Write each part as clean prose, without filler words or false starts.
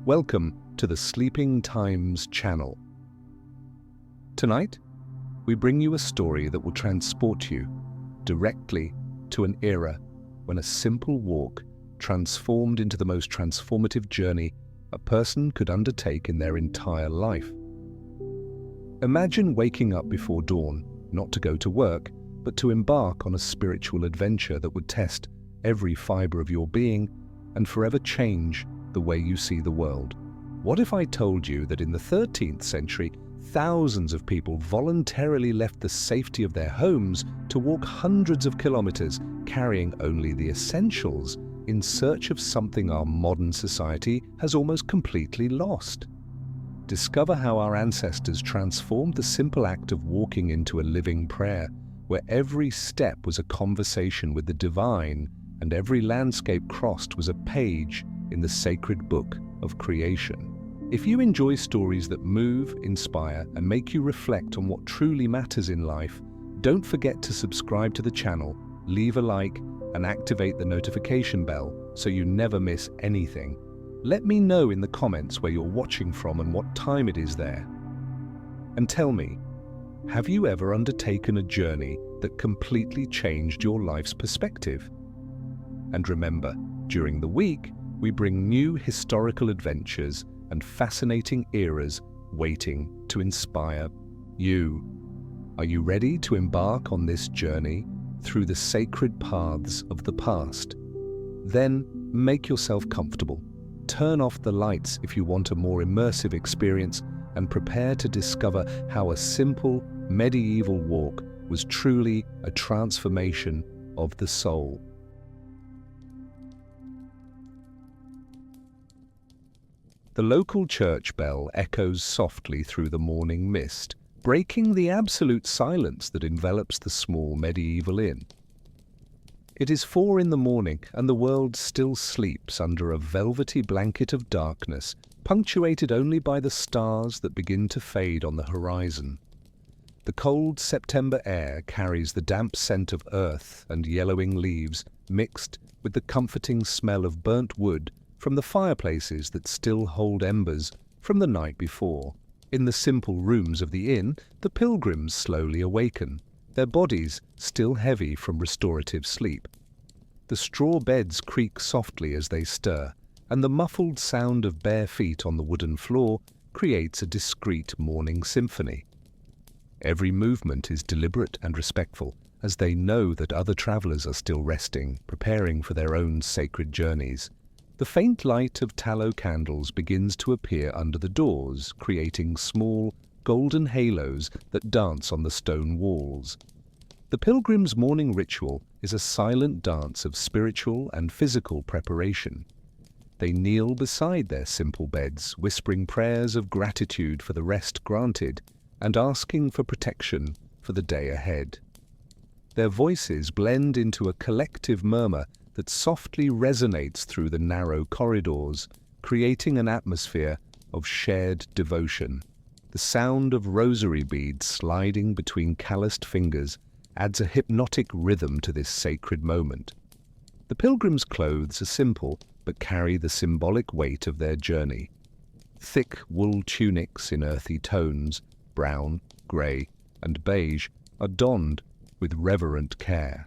Welcome to the Sleeping Times channel. Tonight, we bring you a story that will transport you directly to an era when a simple walk transformed into the most transformative journey a person could undertake in their entire life. Imagine waking up before dawn, not to go to work, but to embark on a spiritual adventure that would test every fiber of your being and forever change the way you see the world. What if I told you that in the 13th century, thousands of people voluntarily left the safety of their homes to walk hundreds of kilometers, carrying only the essentials, in search of something our modern society has almost completely lost? Discover how our ancestors transformed the simple act of walking into a living prayer, where every step was a conversation with the divine and every landscape crossed was a page in the sacred book of creation. If you enjoy stories that move, inspire, and make you reflect on what truly matters in life, don't forget to subscribe to the channel, leave a like, and activate the notification bell so you never miss anything. Let me know in the comments where you're watching from and what time it is there. And tell me, have you ever undertaken a journey that completely changed your life's perspective? And remember, during the week, we bring new historical adventures and fascinating eras waiting to inspire you. Are you ready to embark on this journey through the sacred paths of the past? Then make yourself comfortable. Turn off the lights if you want a more immersive experience, and prepare to discover how a simple medieval walk was truly a transformation of the soul. The local church bell echoes softly through the morning mist, breaking the absolute silence that envelops the small medieval inn. It is 4 in the morning, and the world still sleeps under a velvety blanket of darkness, punctuated only by the stars that begin to fade on the horizon. The cold September air carries the damp scent of earth and yellowing leaves, mixed with the comforting smell of burnt wood from the fireplaces that still hold embers from the night before. In the simple rooms of the inn, the pilgrims slowly awaken, their bodies still heavy from restorative sleep. The straw beds creak softly as they stir, and the muffled sound of bare feet on the wooden floor creates a discreet morning symphony. Every movement is deliberate and respectful, as they know that other travelers are still resting, preparing for their own sacred journeys. The faint light of tallow candles begins to appear under the doors, creating small, golden halos that dance on the stone walls. The pilgrims' morning ritual is a silent dance of spiritual and physical preparation. They kneel beside their simple beds, whispering prayers of gratitude for the rest granted and asking for protection for the day ahead. Their voices blend into a collective murmur that softly resonates through the narrow corridors, creating an atmosphere of shared devotion. The sound of rosary beads sliding between calloused fingers adds a hypnotic rhythm to this sacred moment. The pilgrims' clothes are simple but carry the symbolic weight of their journey. Thick wool tunics in earthy tones, brown, grey, and beige, are donned with reverent care.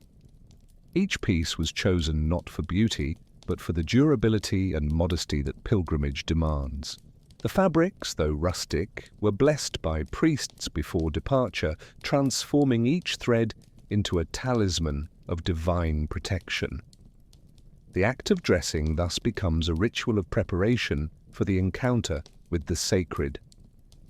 Each piece was chosen not for beauty, but for the durability and modesty that pilgrimage demands. The fabrics, though rustic, were blessed by priests before departure, transforming each thread into a talisman of divine protection. The act of dressing thus becomes a ritual of preparation for the encounter with the sacred.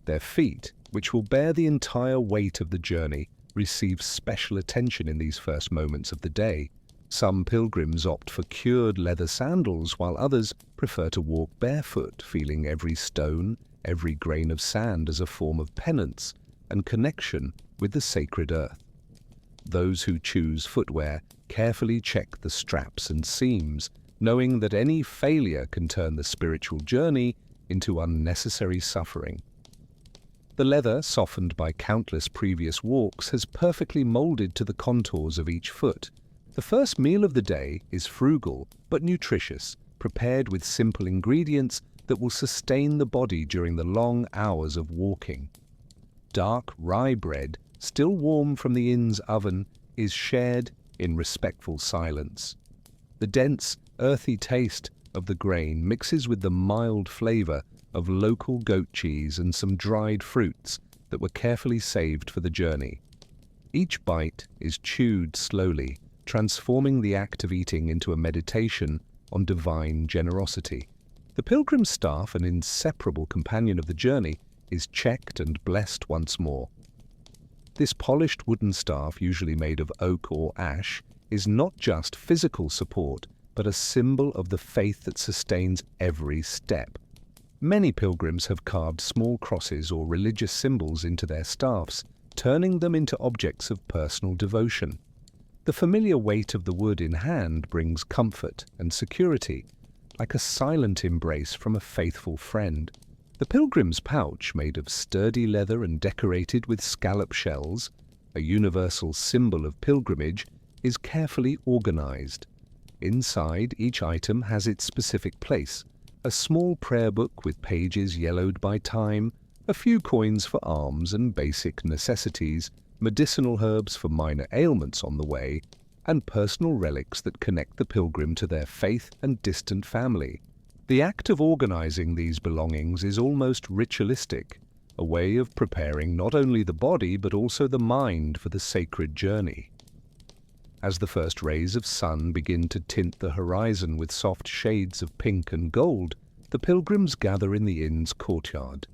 Their feet, which will bear the entire weight of the journey, receive special attention in these first moments of the day. Some pilgrims opt for cured leather sandals, while others prefer to walk barefoot, feeling every stone, every grain of sand as a form of penance and connection with the sacred earth. Those who choose footwear carefully check the straps and seams, knowing that any failure can turn the spiritual journey into unnecessary suffering. The leather, softened by countless previous walks, has perfectly molded to the contours of each foot. The first meal of the day is frugal but nutritious, prepared with simple ingredients that will sustain the body during the long hours of walking. Dark rye bread, still warm from the inn's oven, is shared in respectful silence. The dense, earthy taste of the grain mixes with the mild flavor of local goat cheese and some dried fruits that were carefully saved for the journey. Each bite is chewed slowly, transforming the act of eating into a meditation on divine generosity. The pilgrim's staff, an inseparable companion of the journey, is checked and blessed once more. This polished wooden staff, usually made of oak or ash, is not just physical support, but a symbol of the faith that sustains every step. Many pilgrims have carved small crosses or religious symbols into their staffs, turning them into objects of personal devotion. The familiar weight of the wood in hand brings comfort and security, like a silent embrace from a faithful friend. The pilgrim's pouch, made of sturdy leather and decorated with scallop shells, a universal symbol of pilgrimage, is carefully organized. Inside, each item has its specific place: a small prayer book with pages yellowed by time, a few coins for alms and basic necessities, medicinal herbs for minor ailments on the way, and personal relics that connect the pilgrim to their faith and distant family. The act of organizing these belongings is almost ritualistic, a way of preparing not only the body but also the mind for the sacred journey. As the first rays of sun begin to tint the horizon with soft shades of pink and gold, the pilgrims gather in the inn's courtyard.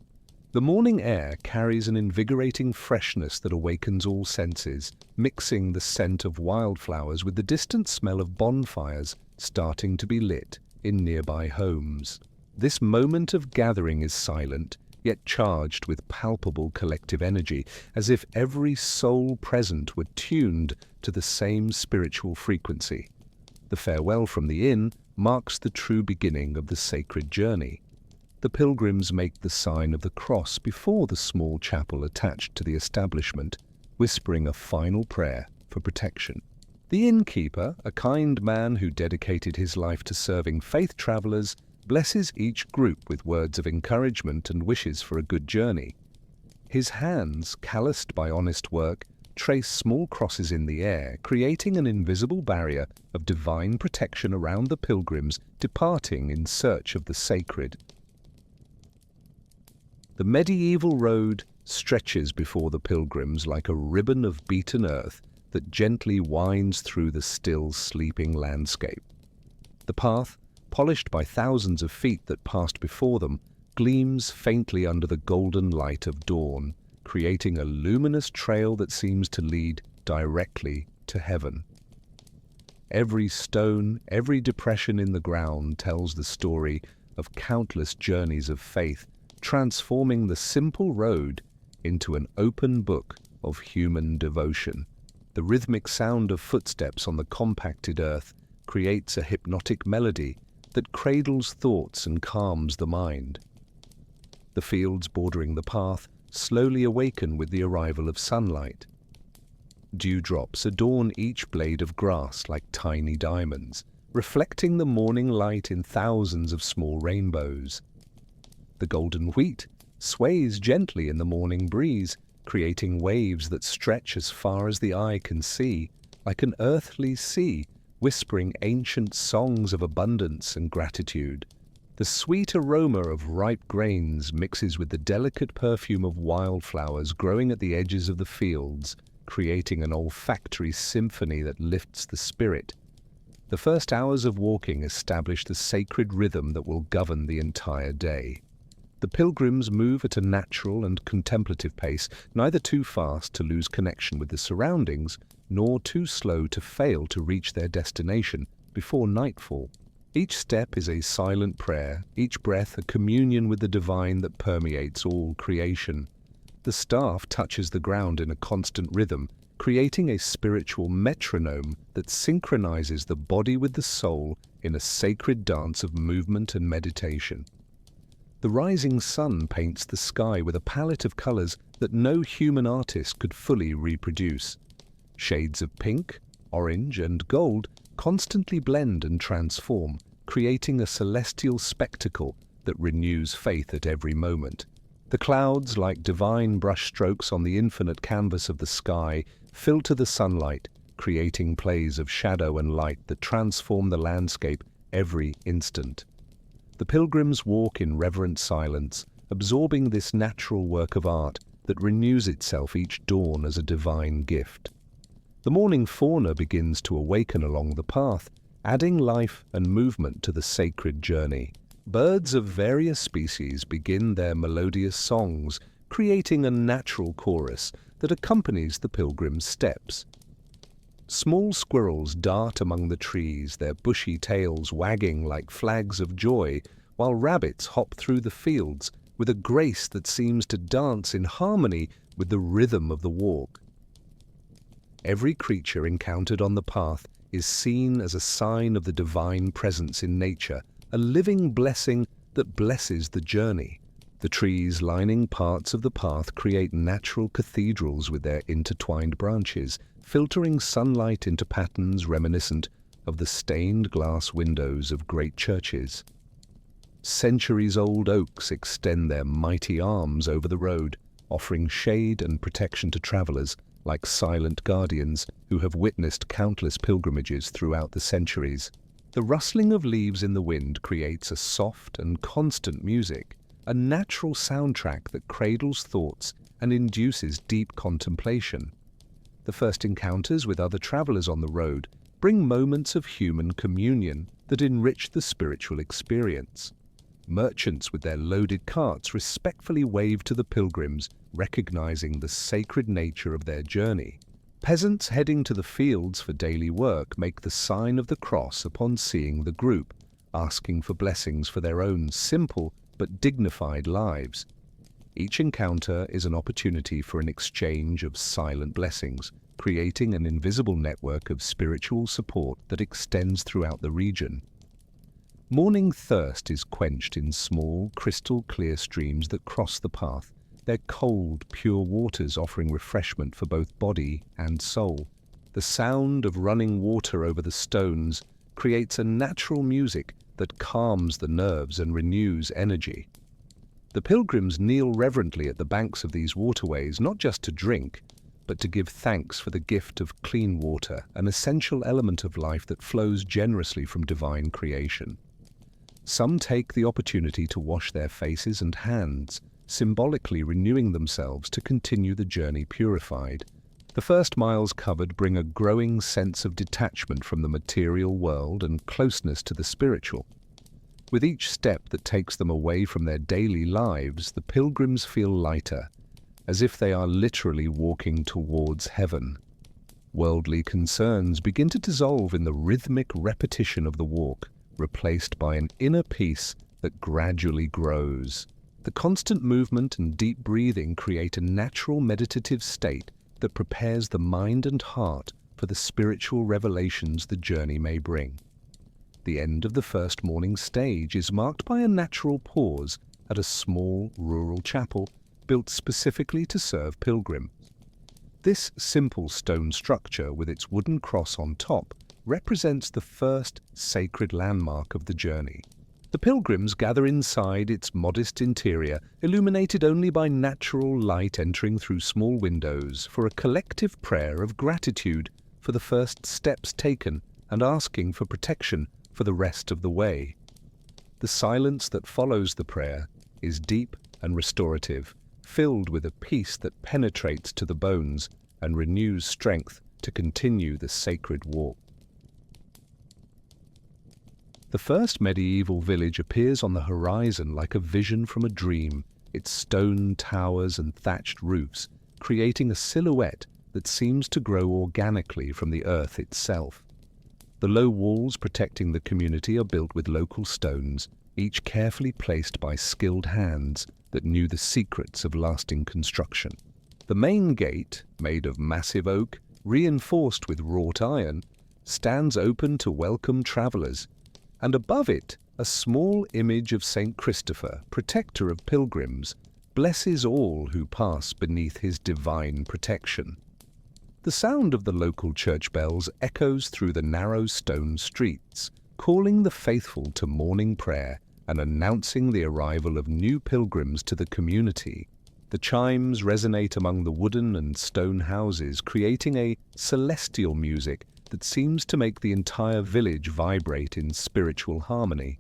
The morning air carries an invigorating freshness that awakens all senses, mixing the scent of wildflowers with the distant smell of bonfires starting to be lit in nearby homes. This moment of gathering is silent, yet charged with palpable collective energy, as if every soul present were tuned to the same spiritual frequency. The farewell from the inn marks the true beginning of the sacred journey. The pilgrims make the sign of the cross before the small chapel attached to the establishment, whispering a final prayer for protection. The innkeeper, a kind man who dedicated his life to serving faith travelers, blesses each group with words of encouragement and wishes for a good journey. His hands, calloused by honest work, trace small crosses in the air, creating an invisible barrier of divine protection around the pilgrims departing in search of the sacred. The medieval road stretches before the pilgrims like a ribbon of beaten earth that gently winds through the still sleeping landscape. The path, polished by thousands of feet that passed before them, gleams faintly under the golden light of dawn, creating a luminous trail that seems to lead directly to heaven. Every stone, every depression in the ground tells the story of countless journeys of faith, transforming the simple road into an open book of human devotion. The rhythmic sound of footsteps on the compacted earth creates a hypnotic melody that cradles thoughts and calms the mind. The fields bordering the path slowly awaken with the arrival of sunlight. Dewdrops adorn each blade of grass like tiny diamonds, reflecting the morning light in thousands of small rainbows. The golden wheat sways gently in the morning breeze, creating waves that stretch as far as the eye can see, like an earthly sea, whispering ancient songs of abundance and gratitude. The sweet aroma of ripe grains mixes with the delicate perfume of wildflowers growing at the edges of the fields, creating an olfactory symphony that lifts the spirit. The first hours of walking establish the sacred rhythm that will govern the entire day. The pilgrims move at a natural and contemplative pace, neither too fast to lose connection with the surroundings, nor too slow to fail to reach their destination before nightfall. Each step is a silent prayer, each breath a communion with the divine that permeates all creation. The staff touches the ground in a constant rhythm, creating a spiritual metronome that synchronizes the body with the soul in a sacred dance of movement and meditation. The rising sun paints the sky with a palette of colors that no human artist could fully reproduce. Shades of pink, orange, and gold constantly blend and transform, creating a celestial spectacle that renews faith at every moment. The clouds, like divine brushstrokes on the infinite canvas of the sky, filter the sunlight, creating plays of shadow and light that transform the landscape every instant. The pilgrims walk in reverent silence, absorbing this natural work of art that renews itself each dawn as a divine gift. The morning fauna begins to awaken along the path, adding life and movement to the sacred journey. Birds of various species begin their melodious songs, creating a natural chorus that accompanies the pilgrims' steps. Small squirrels dart among the trees, their bushy tails wagging like flags of joy, while rabbits hop through the fields with a grace that seems to dance in harmony with the rhythm of the walk. Every creature encountered on the path is seen as a sign of the divine presence in nature, a living blessing that blesses the journey. The trees lining parts of the path create natural cathedrals with their intertwined branches, filtering sunlight into patterns reminiscent of the stained glass windows of great churches. Centuries-old oaks extend their mighty arms over the road, offering shade and protection to travelers, like silent guardians who have witnessed countless pilgrimages throughout the centuries. The rustling of leaves in the wind creates a soft and constant music, a natural soundtrack that cradles thoughts and induces deep contemplation. The first encounters with other travelers on the road bring moments of human communion that enrich the spiritual experience. Merchants with their loaded carts respectfully wave to the pilgrims, recognizing the sacred nature of their journey. Peasants heading to the fields for daily work make the sign of the cross upon seeing the group, asking for blessings for their own simple but dignified lives. Each encounter is an opportunity for an exchange of silent blessings, creating an invisible network of spiritual support that extends throughout the region. Morning thirst is quenched in small, crystal-clear streams that cross the path, their cold, pure waters offering refreshment for both body and soul. The sound of running water over the stones creates a natural music that calms the nerves and renews energy. The pilgrims kneel reverently at the banks of these waterways, not just to drink, but to give thanks for the gift of clean water, an essential element of life that flows generously from divine creation. Some take the opportunity to wash their faces and hands, symbolically renewing themselves to continue the journey purified. The first miles covered bring a growing sense of detachment from the material world and closeness to the spiritual. With each step that takes them away from their daily lives, the pilgrims feel lighter, as if they are literally walking towards heaven. Worldly concerns begin to dissolve in the rhythmic repetition of the walk, replaced by an inner peace that gradually grows. The constant movement and deep breathing create a natural meditative state that prepares the mind and heart for the spiritual revelations the journey may bring. The end of the first morning stage is marked by a natural pause at a small rural chapel built specifically to serve pilgrims. This simple stone structure with its wooden cross on top represents the first sacred landmark of the journey. The pilgrims gather inside its modest interior, illuminated only by natural light entering through small windows, for a collective prayer of gratitude for the first steps taken and asking for protection for the rest of the way. The silence that follows the prayer is deep and restorative, filled with a peace that penetrates to the bones and renews strength to continue the sacred walk. The first medieval village appears on the horizon like a vision from a dream, its stone towers and thatched roofs creating a silhouette that seems to grow organically from the earth itself. The low walls protecting the community are built with local stones, each carefully placed by skilled hands that knew the secrets of lasting construction. The main gate, made of massive oak, reinforced with wrought iron, stands open to welcome travelers, and above it, a small image of Saint Christopher, protector of pilgrims, blesses all who pass beneath his divine protection. The sound of the local church bells echoes through the narrow stone streets, calling the faithful to morning prayer and announcing the arrival of new pilgrims to the community. The chimes resonate among the wooden and stone houses, creating a celestial music that seems to make the entire village vibrate in spiritual harmony.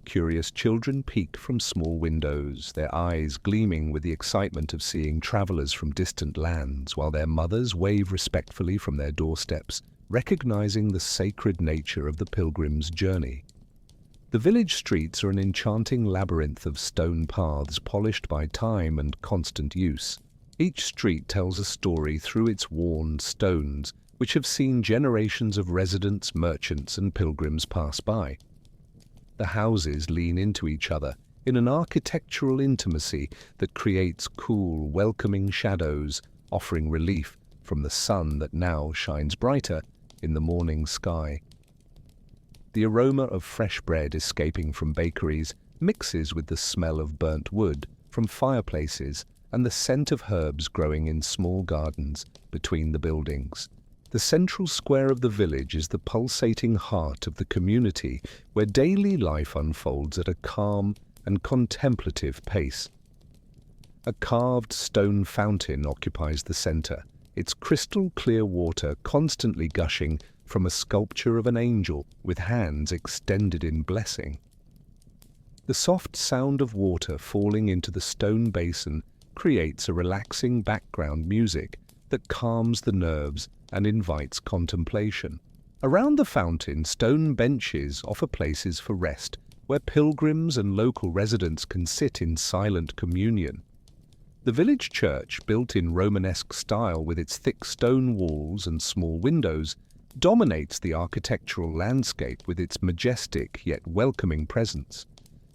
Curious children peek from small windows, their eyes gleaming with the excitement of seeing travelers from distant lands, while their mothers wave respectfully from their doorsteps, recognizing the sacred nature of the pilgrim's journey. The village streets are an enchanting labyrinth of stone paths polished by time and constant use. Each street tells a story through its worn stones, which have seen generations of residents, merchants, and pilgrims pass by. The houses lean into each other in an architectural intimacy that creates cool, welcoming shadows, offering relief from the sun that now shines brighter in the morning sky. The aroma of fresh bread escaping from bakeries mixes with the smell of burnt wood from fireplaces and the scent of herbs growing in small gardens between the buildings. The central square of the village is the pulsating heart of the community, where daily life unfolds at a calm and contemplative pace. A carved stone fountain occupies the center, its crystal-clear water constantly gushing from a sculpture of an angel with hands extended in blessing. The soft sound of water falling into the stone basin creates a relaxing background music that calms the nerves and invites contemplation. Around the fountain, stone benches offer places for rest, where pilgrims and local residents can sit in silent communion. The village church, built in Romanesque style with its thick stone walls and small windows, dominates the architectural landscape with its majestic yet welcoming presence.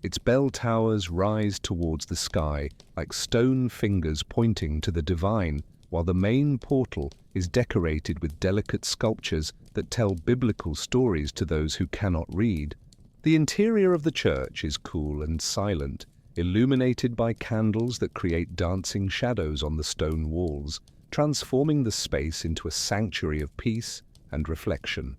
Its bell towers rise towards the sky like stone fingers pointing to the divine, while the main portal is decorated with delicate sculptures that tell biblical stories to those who cannot read. The interior of the church is cool and silent, illuminated by candles that create dancing shadows on the stone walls, transforming the space into a sanctuary of peace and reflection.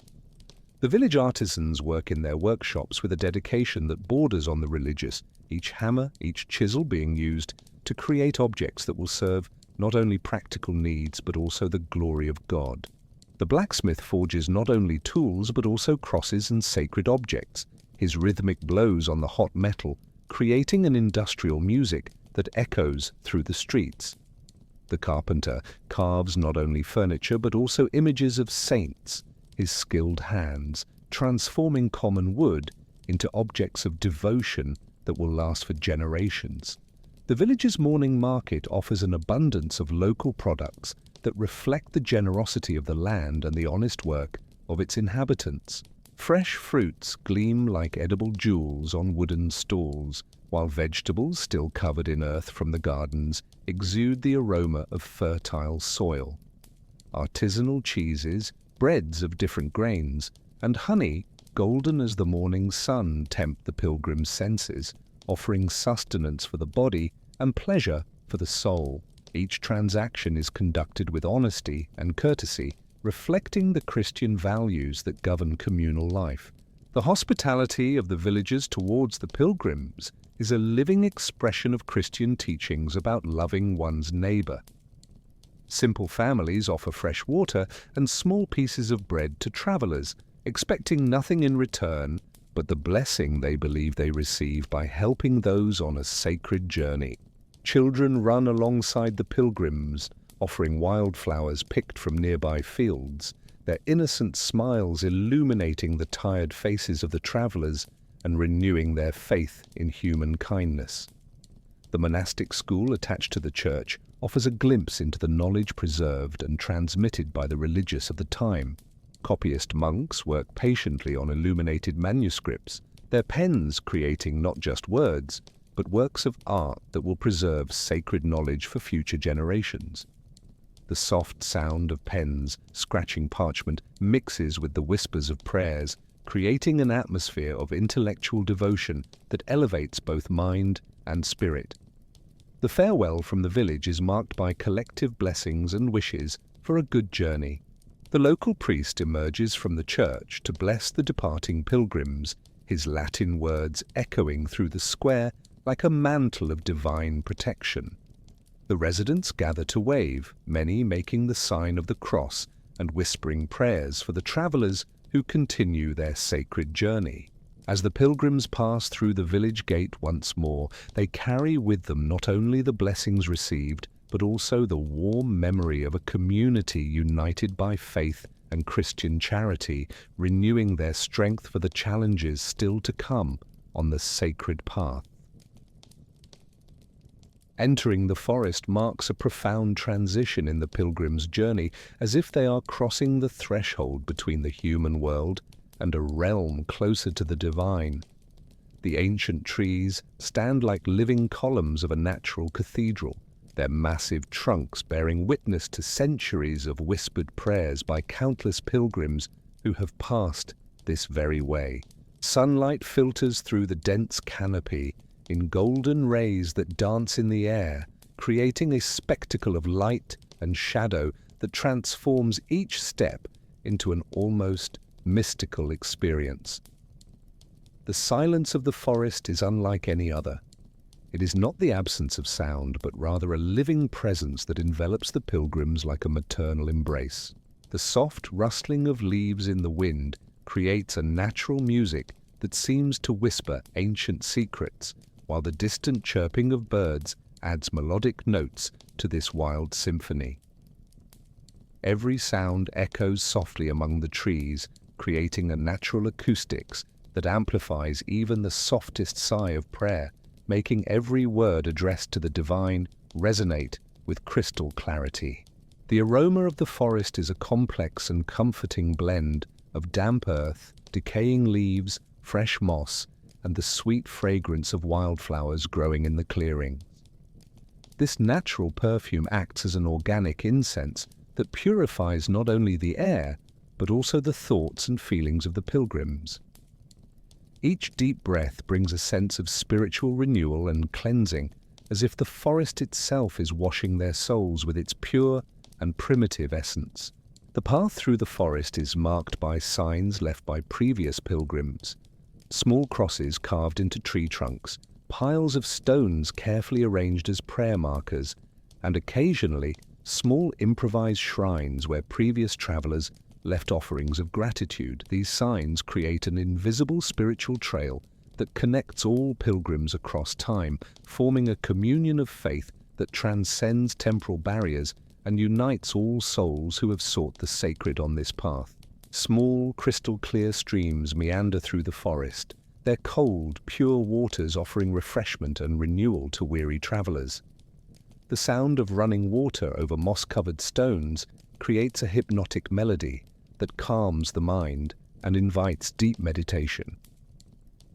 The village artisans work in their workshops with a dedication that borders on the religious, each hammer, each chisel being used to create objects that will serve not only practical needs but also the glory of God. The blacksmith forges not only tools but also crosses and sacred objects, his rhythmic blows on the hot metal creating an industrial music that echoes through the streets. The carpenter carves not only furniture but also images of saints, his skilled hands transforming common wood into objects of devotion that will last for generations. The village's morning market offers an abundance of local products that reflect the generosity of the land and the honest work of its inhabitants. Fresh fruits gleam like edible jewels on wooden stalls, while vegetables, still covered in earth from the gardens, exude the aroma of fertile soil. Artisanal cheeses, breads of different grains, and honey, golden as the morning sun, tempt the pilgrim's senses, offering sustenance for the body and pleasure for the soul. Each transaction is conducted with honesty and courtesy, reflecting the Christian values that govern communal life. The hospitality of the villagers towards the pilgrims is a living expression of Christian teachings about loving one's neighbor. Simple families offer fresh water and small pieces of bread to travelers, expecting nothing in return but the blessing they believe they receive by helping those on a sacred journey. Children run alongside the pilgrims, offering wildflowers picked from nearby fields, their innocent smiles illuminating the tired faces of the travelers and renewing their faith in human kindness. The monastic school attached to the church offers a glimpse into the knowledge preserved and transmitted by the religious of the time. Copyist monks work patiently on illuminated manuscripts, their pens creating not just words, but works of art that will preserve sacred knowledge for future generations. The soft sound of pens scratching parchment mixes with the whispers of prayers, creating an atmosphere of intellectual devotion that elevates both mind and spirit. The farewell from the village is marked by collective blessings and wishes for a good journey. The local priest emerges from the church to bless the departing pilgrims, his Latin words echoing through the square like a mantle of divine protection. The residents gather to wave, many making the sign of the cross and whispering prayers for the travelers who continue their sacred journey. As the pilgrims pass through the village gate once more, they carry with them not only the blessings received, but also the warm memory of a community united by faith and Christian charity, renewing their strength for the challenges still to come on the sacred path. Entering the forest marks a profound transition in the pilgrim's journey, as if they are crossing the threshold between the human world and a realm closer to the divine. The ancient trees stand like living columns of a natural cathedral, their massive trunks bearing witness to centuries of whispered prayers by countless pilgrims who have passed this very way. Sunlight filters through the dense canopy in golden rays that dance in the air, creating a spectacle of light and shadow that transforms each step into an almost mystical experience. The silence of the forest is unlike any other. It is not the absence of sound, but rather a living presence that envelops the pilgrims like a maternal embrace. The soft rustling of leaves in the wind creates a natural music that seems to whisper ancient secrets, while the distant chirping of birds adds melodic notes to this wild symphony. Every sound echoes softly among the trees, creating a natural acoustics that amplifies even the softest sigh of prayer, making every word addressed to the divine resonate with crystal clarity. The aroma of the forest is a complex and comforting blend of damp earth, decaying leaves, fresh moss, and the sweet fragrance of wildflowers growing in the clearings. This natural perfume acts as an organic incense that purifies not only the air, but also the thoughts and feelings of the pilgrims. Each deep breath brings a sense of spiritual renewal and cleansing, as if the forest itself is washing their souls with its pure and primitive essence. The path through the forest is marked by signs left by previous pilgrims, small crosses carved into tree trunks, piles of stones carefully arranged as prayer markers, and occasionally small improvised shrines where previous travelers left offerings of gratitude. These signs create an invisible spiritual trail that connects all pilgrims across time, forming a communion of faith that transcends temporal barriers and unites all souls who have sought the sacred on this path. Small, crystal-clear streams meander through the forest, their cold, pure waters offering refreshment and renewal to weary travelers. The sound of running water over moss-covered stones creates a hypnotic melody that calms the mind and invites deep meditation.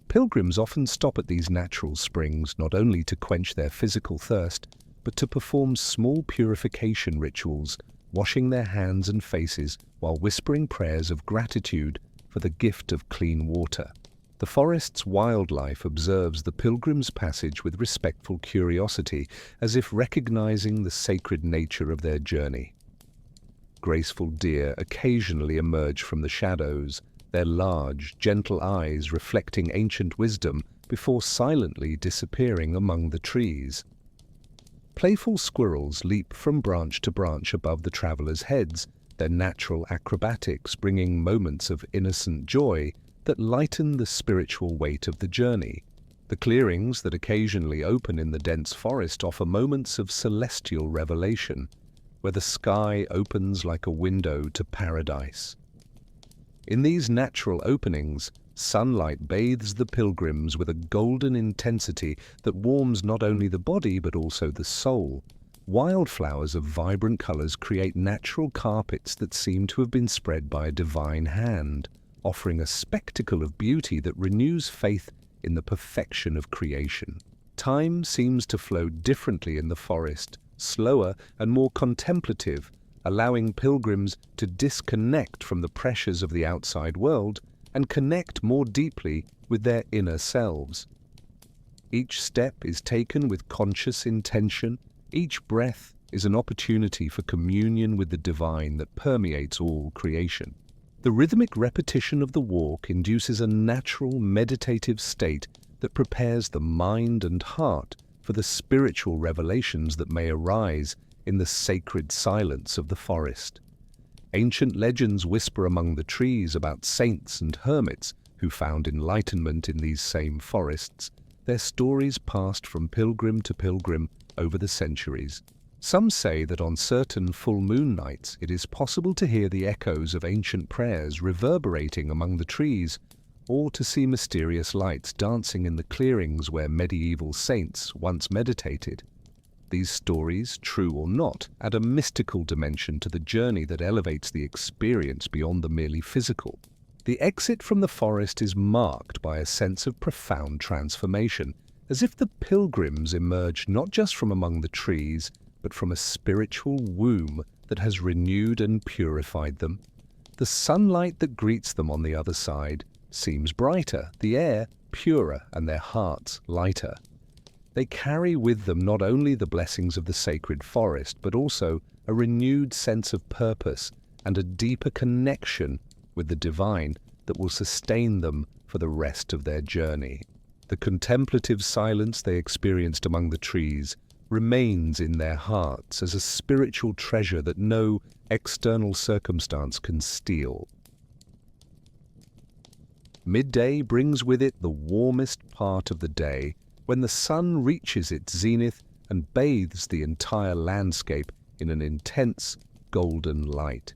Pilgrims often stop at these natural springs not only to quench their physical thirst, but to perform small purification rituals, washing their hands and faces while whispering prayers of gratitude for the gift of clean water. The forest's wildlife observes the pilgrim's passage with respectful curiosity, as if recognizing the sacred nature of their journey. Graceful deer occasionally emerge from the shadows, their large, gentle eyes reflecting ancient wisdom before silently disappearing among the trees. Playful squirrels leap from branch to branch above the travelers' heads, their natural acrobatics bringing moments of innocent joy that lighten the spiritual weight of the journey. The clearings that occasionally open in the dense forest offer moments of celestial revelation, where the sky opens like a window to paradise. In these natural openings, sunlight bathes the pilgrims with a golden intensity that warms not only the body but also the soul. Wildflowers of vibrant colors create natural carpets that seem to have been spread by a divine hand, offering a spectacle of beauty that renews faith in the perfection of creation. Time seems to flow differently in the forest, slower and more contemplative, allowing pilgrims to disconnect from the pressures of the outside world and connect more deeply with their inner selves. Each step is taken with conscious intention. Each breath is an opportunity for communion with the divine that permeates all creation. The rhythmic repetition of the walk induces a natural meditative state that prepares the mind and heart for the spiritual revelations that may arise in the sacred silence of the forest. Ancient legends whisper among the trees about saints and hermits who found enlightenment in these same forests, their stories passed from pilgrim to pilgrim over the centuries. Some say that on certain full moon nights it is possible to hear the echoes of ancient prayers reverberating among the trees, or to see mysterious lights dancing in the clearings where medieval saints once meditated. These stories, true or not, add a mystical dimension to the journey that elevates the experience beyond the merely physical. The exit from the forest is marked by a sense of profound transformation, as if the pilgrims emerge not just from among the trees, but from a spiritual womb that has renewed and purified them. The sunlight that greets them on the other side seems brighter, the air purer, and their hearts lighter. They carry with them not only the blessings of the sacred forest, but also a renewed sense of purpose and a deeper connection with the divine that will sustain them for the rest of their journey. The contemplative silence they experienced among the trees remains in their hearts as a spiritual treasure that no external circumstance can steal. Midday brings with it the warmest part of the day, when the sun reaches its zenith and bathes the entire landscape in an intense golden light.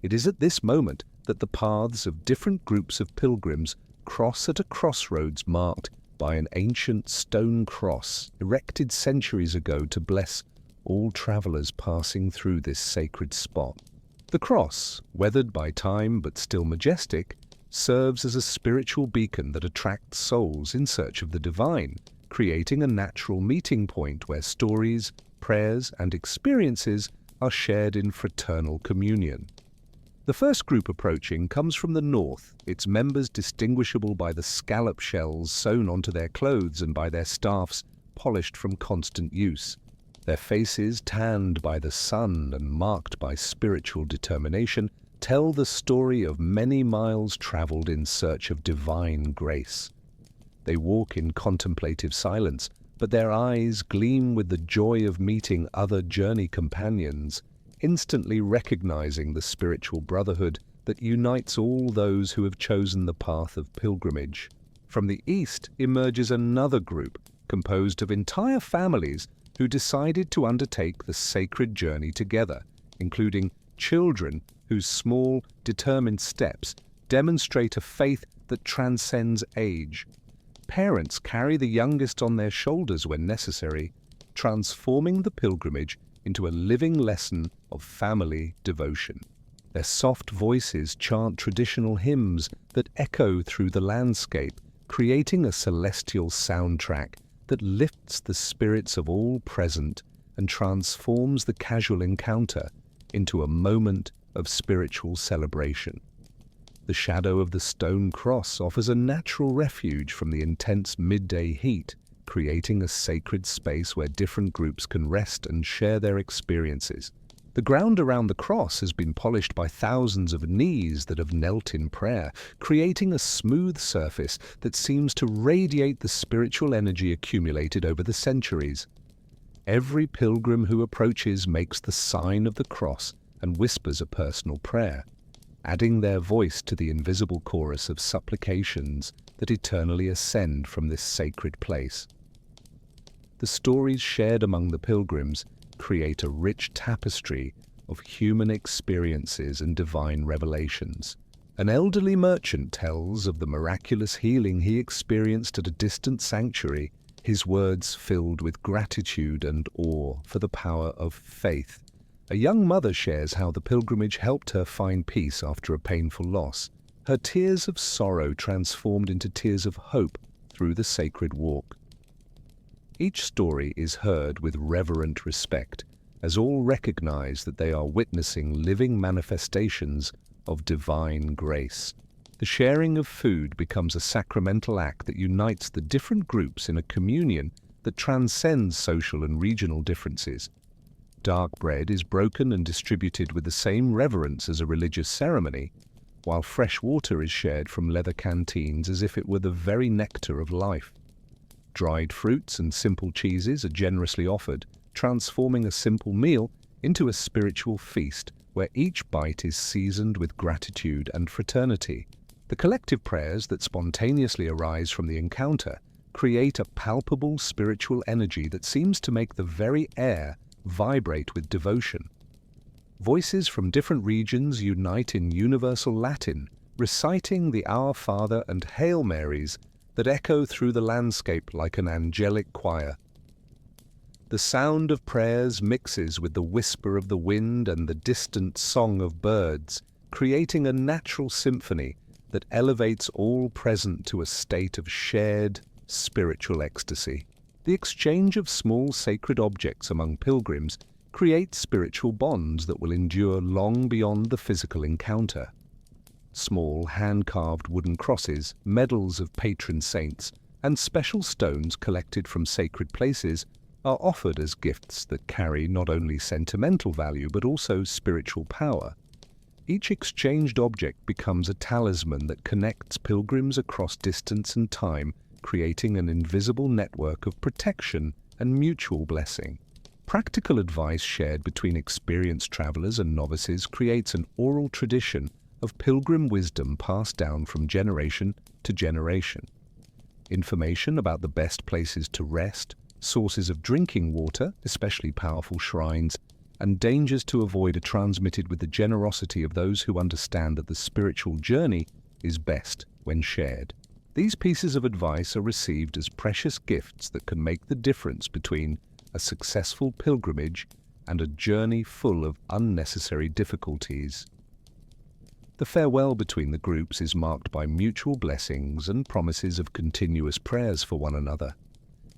It is at this moment that the paths of different groups of pilgrims cross at a crossroads marked by an ancient stone cross erected centuries ago to bless all travelers passing through this sacred spot. The cross, weathered by time but still majestic, serves as a spiritual beacon that attracts souls in search of the divine, creating a natural meeting point where stories, prayers, and experiences are shared in fraternal communion. The first group approaching comes from the north, its members distinguishable by the scallop shells sewn onto their clothes and by their staffs polished from constant use. Their faces, tanned by the sun and marked by spiritual determination, tell the story of many miles traveled in search of divine grace. They walk in contemplative silence, but their eyes gleam with the joy of meeting other journey companions, instantly recognizing the spiritual brotherhood that unites all those who have chosen the path of pilgrimage. From the east emerges another group, composed of entire families who decided to undertake the sacred journey together, including children whose small, determined steps demonstrate a faith that transcends age. Parents carry the youngest on their shoulders when necessary, transforming the pilgrimage into a living lesson of family devotion. Their soft voices chant traditional hymns that echo through the landscape, creating a celestial soundtrack that lifts the spirits of all present and transforms the casual encounter into a moment of spiritual celebration. The shadow of the stone cross offers a natural refuge from the intense midday heat, creating a sacred space where different groups can rest and share their experiences. The ground around the cross has been polished by thousands of knees that have knelt in prayer, creating a smooth surface that seems to radiate the spiritual energy accumulated over the centuries. Every pilgrim who approaches makes the sign of the cross and whispers a personal prayer, adding their voice to the invisible chorus of supplications that eternally ascend from this sacred place. The stories shared among the pilgrims create a rich tapestry of human experiences and divine revelations. An elderly merchant tells of the miraculous healing he experienced at a distant sanctuary, his words filled with gratitude and awe for the power of faith. A young mother shares how the pilgrimage helped her find peace after a painful loss. Her tears of sorrow transformed into tears of hope through the sacred walk. Each story is heard with reverent respect, as all recognize that they are witnessing living manifestations of divine grace. The sharing of food becomes a sacramental act that unites the different groups in a communion that transcends social and regional differences. Dark bread is broken and distributed with the same reverence as a religious ceremony, while fresh water is shared from leather canteens as if it were the very nectar of life. Dried fruits and simple cheeses are generously offered, transforming a simple meal into a spiritual feast where each bite is seasoned with gratitude and fraternity. The collective prayers that spontaneously arise from the encounter create a palpable spiritual energy that seems to make the very air vibrate with devotion. Voices from different regions unite in universal Latin, reciting the Our Father and Hail Marys that echo through the landscape like an angelic choir. The sound of prayers mixes with the whisper of the wind and the distant song of birds, creating a natural symphony that elevates all present to a state of shared spiritual ecstasy. The exchange of small sacred objects among pilgrims creates spiritual bonds that will endure long beyond the physical encounter. Small hand-carved wooden crosses, medals of patron saints, and special stones collected from sacred places are offered as gifts that carry not only sentimental value but also spiritual power. Each exchanged object becomes a talisman that connects pilgrims across distance and time, creating an invisible network of protection and mutual blessing. Practical advice shared between experienced travelers and novices creates an oral tradition of pilgrim wisdom passed down from generation to generation. Information about the best places to rest, sources of drinking water, especially powerful shrines, and dangers to avoid are transmitted with the generosity of those who understand that the spiritual journey is best when shared. These pieces of advice are received as precious gifts that can make the difference between a successful pilgrimage and a journey full of unnecessary difficulties. The farewell between the groups is marked by mutual blessings and promises of continuous prayers for one another.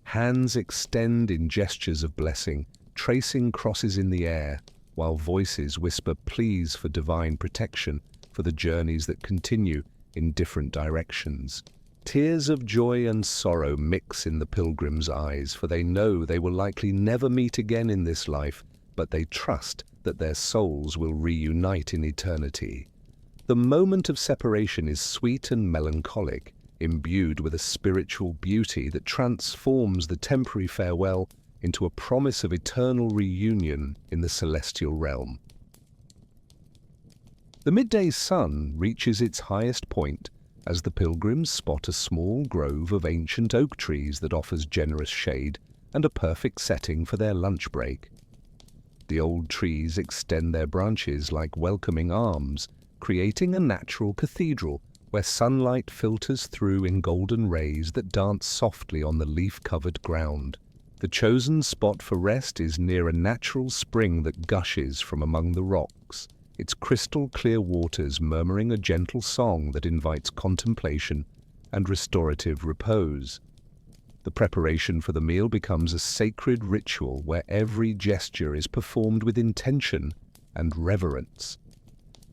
Hands extend in gestures of blessing, tracing crosses in the air, while voices whisper pleas for divine protection for the journeys that continue in different directions. Tears of joy and sorrow mix in the pilgrims' eyes, for they know they will likely never meet again in this life, but they trust that their souls will reunite in eternity. The moment of separation is sweet and melancholic, imbued with a spiritual beauty that transforms the temporary farewell into a promise of eternal reunion in the celestial realm. The midday sun reaches its highest point as the pilgrims spot a small grove of ancient oak trees that offers generous shade and a perfect setting for their lunch break. The old trees extend their branches like welcoming arms, creating a natural cathedral where sunlight filters through in golden rays that dance softly on the leaf-covered ground. The chosen spot for rest is near a natural spring that gushes from among the rocks, its crystal-clear waters murmuring a gentle song that invites contemplation and restorative repose. The preparation for the meal becomes a sacred ritual where every gesture is performed with intention and reverence.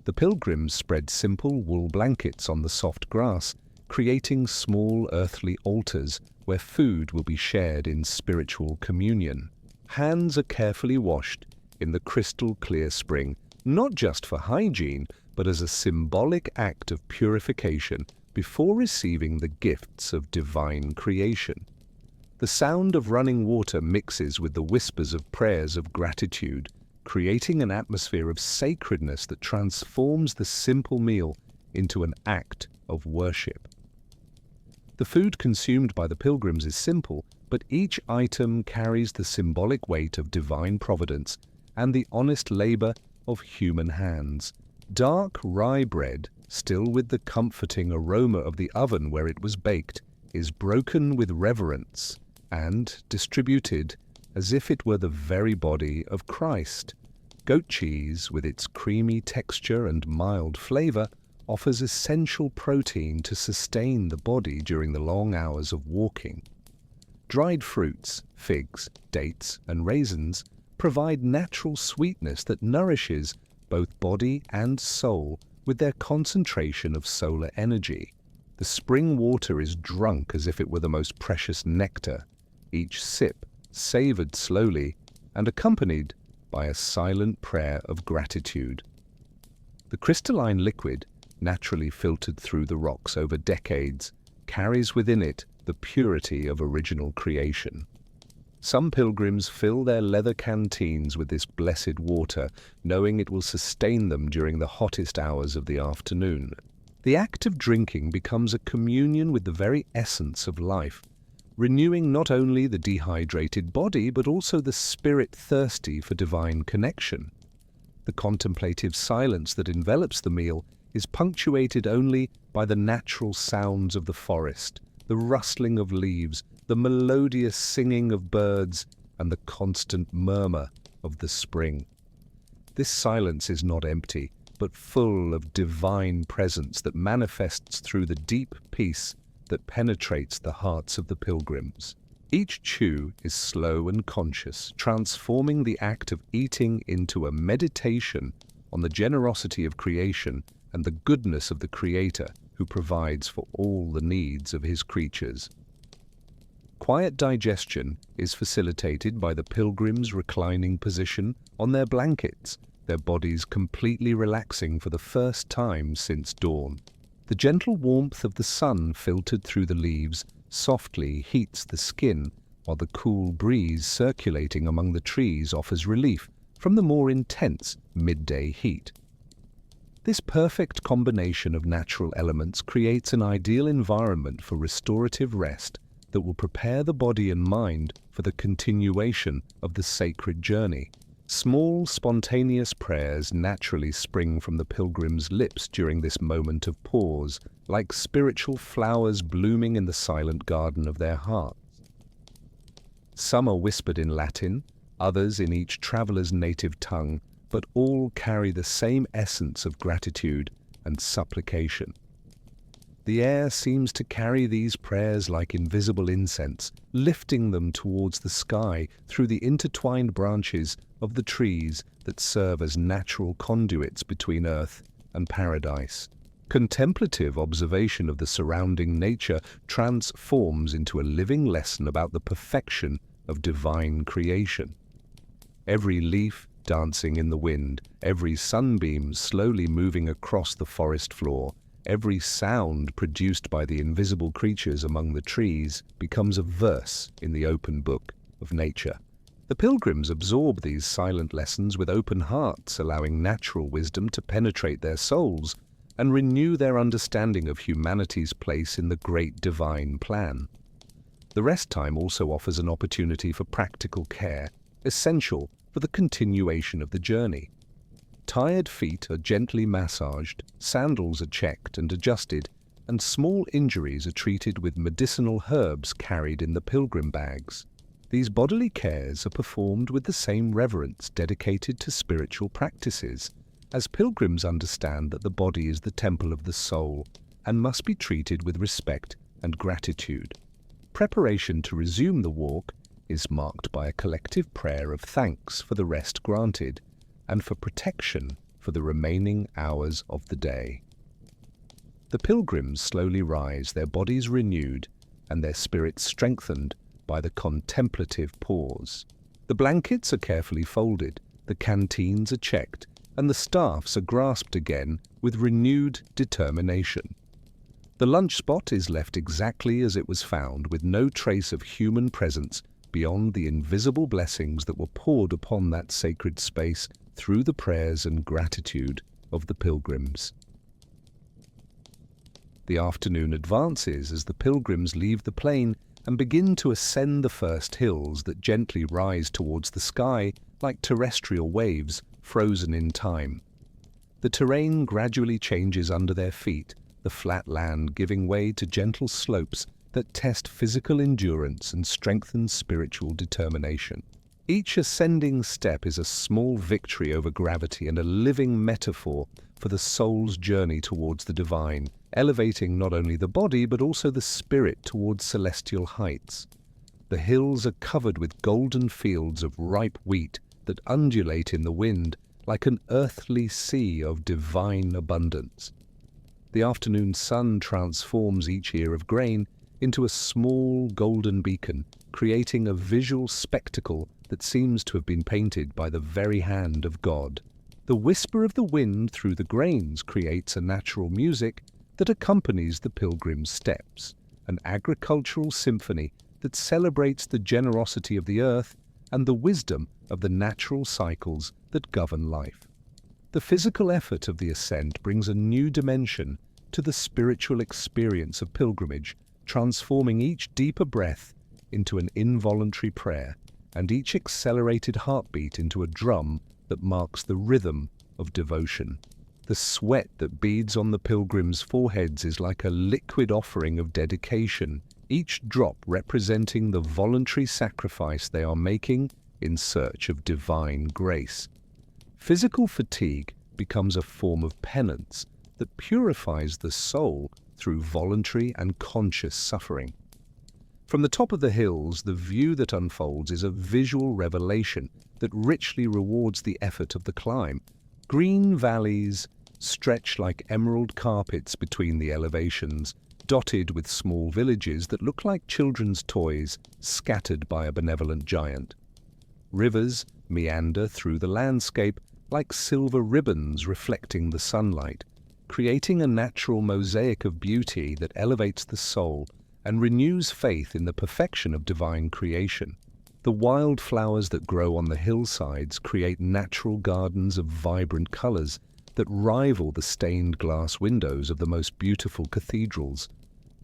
The pilgrims spread simple wool blankets on the soft grass, creating small earthly altars where food will be shared in spiritual communion. Hands are carefully washed in the crystal-clear spring, not just for hygiene, but as a symbolic act of purification before receiving the gifts of divine creation. The sound of running water mixes with the whispers of prayers of gratitude, creating an atmosphere of sacredness that transforms the simple meal into an act of worship. The food consumed by the pilgrims is simple, but each item carries the symbolic weight of divine providence and the honest labor of human hands. Dark rye bread, still with the comforting aroma of the oven where it was baked, is broken with reverence and distributed as if it were the very body of Christ. Goat cheese, with its creamy texture and mild flavor, offers essential protein to sustain the body during the long hours of walking. Dried fruits, figs, dates, and raisins provide natural sweetness that nourishes both body and soul with their concentration of solar energy. The spring water is drunk as if it were the most precious nectar, each sip savored slowly and accompanied by a silent prayer of gratitude. The crystalline liquid, naturally filtered through the rocks over decades, carries within it the purity of original creation. Some pilgrims fill their leather canteens with this blessed water, knowing it will sustain them during the hottest hours of the afternoon. The act of drinking becomes a communion with the very essence of life, renewing not only the dehydrated body but also the spirit thirsty for divine connection. The contemplative silence that envelops the meal is punctuated only by the natural sounds of the forest, the rustling of leaves, the melodious singing of birds, and the constant murmur of the spring. This silence is not empty, but full of divine presence that manifests through the deep peace that penetrates the hearts of the pilgrims. Each chew is slow and conscious, transforming the act of eating into a meditation on the generosity of creation and the goodness of the Creator who provides for all the needs of his creatures. Quiet digestion is facilitated by the pilgrims' reclining position on their blankets, their bodies completely relaxing for the first time since dawn. The gentle warmth of the sun filtered through the leaves softly heats the skin, while the cool breeze circulating among the trees offers relief from the more intense midday heat. This perfect combination of natural elements creates an ideal environment for restorative rest that will prepare the body and mind for the continuation of the sacred journey. Small, spontaneous prayers naturally spring from the pilgrims' lips during this moment of pause, like spiritual flowers blooming in the silent garden of their hearts. Some are whispered in Latin, others in each traveler's native tongue, but all carry the same essence of gratitude and supplication. The air seems to carry these prayers like invisible incense, lifting them towards the sky through the intertwined branches of the trees that serve as natural conduits between earth and paradise. Contemplative observation of the surrounding nature transforms into a living lesson about the perfection of divine creation. Every leaf dancing in the wind, every sunbeam slowly moving across the forest floor, every sound produced by the invisible creatures among the trees becomes a verse in the open book of nature. The pilgrims absorb these silent lessons with open hearts, allowing natural wisdom to penetrate their souls and renew their understanding of humanity's place in the great divine plan. The rest time also offers an opportunity for practical care, essential for the continuation of the journey. Tired feet are gently massaged, sandals are checked and adjusted, and small injuries are treated with medicinal herbs carried in the pilgrim bags. These bodily cares are performed with the same reverence dedicated to spiritual practices, as pilgrims understand that the body is the temple of the soul and must be treated with respect and gratitude. Preparation to resume the walk is marked by a collective prayer of thanks for the rest granted and for protection for the remaining hours of the day. The pilgrims slowly rise, their bodies renewed and their spirits strengthened by the contemplative pause. The blankets are carefully folded, the canteens are checked, and the staffs are grasped again with renewed determination. The lunch spot is left exactly as it was found, with no trace of human presence beyond the invisible blessings that were poured upon that sacred space through the prayers and gratitude of the pilgrims. The afternoon advances as the pilgrims leave the plain and begin to ascend the first hills that gently rise towards the sky like terrestrial waves frozen in time. The terrain gradually changes under their feet, the flat land giving way to gentle slopes that test physical endurance and strengthen spiritual determination. Each ascending step is a small victory over gravity and a living metaphor for the soul's journey towards the divine, elevating not only the body but also the spirit towards celestial heights. The hills are covered with golden fields of ripe wheat that undulate in the wind like an earthly sea of divine abundance. The afternoon sun transforms each ear of grain into a small golden beacon, creating a visual spectacle that seems to have been painted by the very hand of God. The whisper of the wind through the grains creates a natural music that accompanies the pilgrim's steps, an agricultural symphony that celebrates the generosity of the earth and the wisdom of the natural cycles that govern life. The physical effort of the ascent brings a new dimension to the spiritual experience of pilgrimage, transforming each deeper breath into an involuntary prayer and each accelerated heartbeat into a drum that marks the rhythm of devotion. The sweat that beads on the pilgrims' foreheads is like a liquid offering of dedication, each drop representing the voluntary sacrifice they are making in search of divine grace. Physical fatigue becomes a form of penance that purifies the soul through voluntary and conscious suffering. From the top of the hills, the view that unfolds is a visual revelation that richly rewards the effort of the climb. Green valleys stretch like emerald carpets between the elevations, dotted with small villages that look like children's toys scattered by a benevolent giant. Rivers meander through the landscape like silver ribbons reflecting the sunlight, creating a natural mosaic of beauty that elevates the soul and renews faith in the perfection of divine creation. The wildflowers that grow on the hillsides create natural gardens of vibrant colors that rival the stained glass windows of the most beautiful cathedrals.